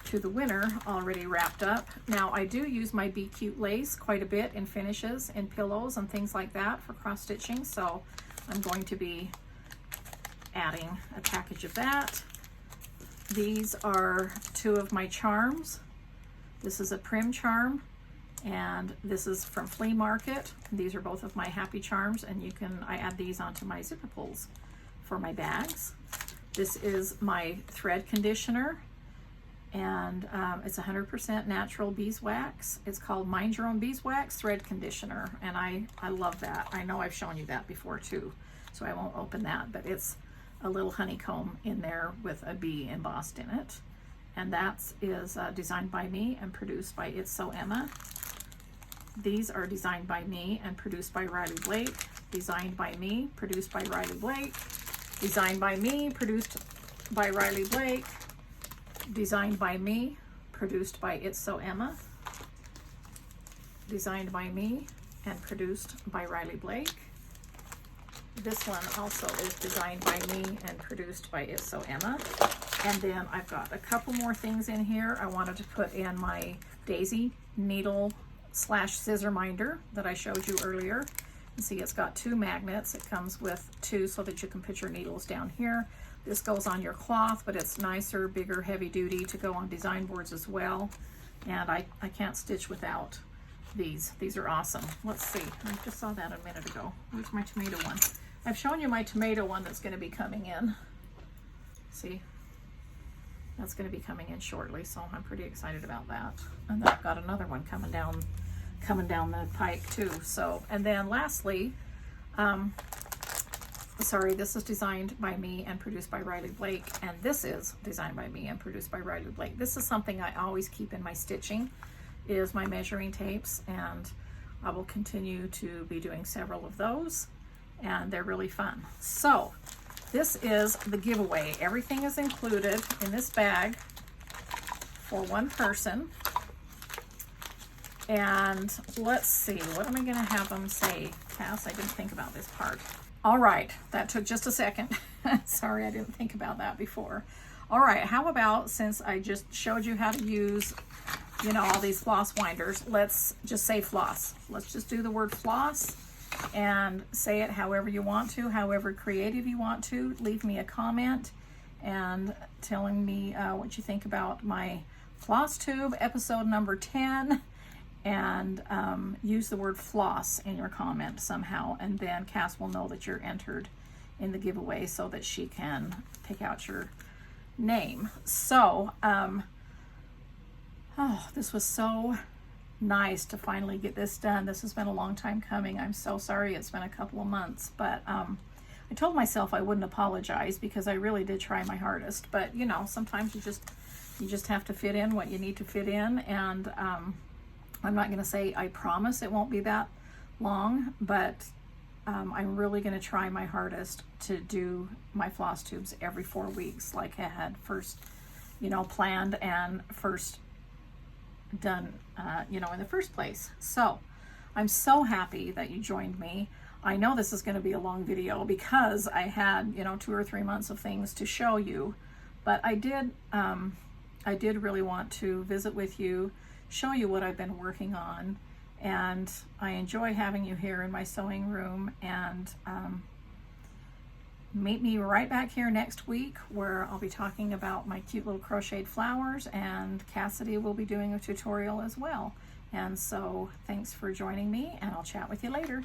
to the winner already wrapped up. Now I do use my Be Cute lace quite a bit in finishes and pillows and things like that for cross stitching. So I'm going to be adding a package of that. These are 2 of my charms. This is a Prim charm, and this is from Flea Market. These are both of my happy charms, and I add these onto my zipper pulls for my bags. This is my thread conditioner, and it's 100% natural beeswax. It's called Mind Your Own Beeswax Thread Conditioner, and I love that. I know I've shown you that before too, so I won't open that, but it's a little honeycomb in there with a bee embossed in it. And that is designed by me and produced by It's So Emma. These are designed by me and produced by Riley Blake. Designed by me, produced by Riley Blake. Designed by me, produced by Riley Blake. Designed by me, produced by It's So Emma. Designed by me and produced by Riley Blake. This one also is designed by me and produced by It's So Emma. And then I've got a couple more things in here. I wanted to put in my daisy needle / scissor minder that I showed you earlier. You see it's got 2 magnets. It comes with 2 so that you can put your needles down here. This goes on your cloth, but it's nicer, bigger, heavy duty to go on design boards as well. And I can't stitch without these. These are awesome. Let's see, I just saw that a minute ago. Where's my tomato one? I've shown you my tomato one that's going to be coming in. See, that's going to be coming in shortly, so I'm pretty excited about that. And then I've got another one coming down the pike too. So, and then lastly, sorry, this is designed by me and produced by Riley Blake, and this is designed by me and produced by Riley Blake. This is something I always keep in my stitching, is my measuring tapes, and I will continue to be doing several of those, and they're really fun. So this is the giveaway. Everything is included in this bag for one person. And let's see, what am I going to have them say? Cass, I didn't think about this part. All right, that took just a second. Sorry, I didn't think about that before. All right, how about, since I just showed you how to use, you know, all these floss winders, let's just say floss. Let's just do the word floss and say it however you want to, however creative you want to. Leave me a comment and telling me what you think about my Flosstube episode number 10. And use the word floss in your comment somehow, and then Cass will know that you're entered in the giveaway so that she can pick out your name. So, oh, this was so nice to finally get this done. This has been a long time coming. I'm so sorry it's been a couple of months, but I told myself I wouldn't apologize because I really did try my hardest. But you know, sometimes you just have to fit in what you need to fit in, and I'm not going to say I promise it won't be that long, but I'm really going to try my hardest to do my floss tubes every 4 weeks like I had first, you know, planned and first done, you know, in the first place. So I'm so happy that you joined me. I know this is going to be a long video because I had, you know, 2 or 3 months of things to show you, but I did really want to visit with you, show you what I've been working on, and I enjoy having you here in my sewing room. And meet me right back here next week where I'll be talking about my cute little crocheted flowers, and Cassidy will be doing a tutorial as well. And so thanks for joining me, and I'll chat with you later.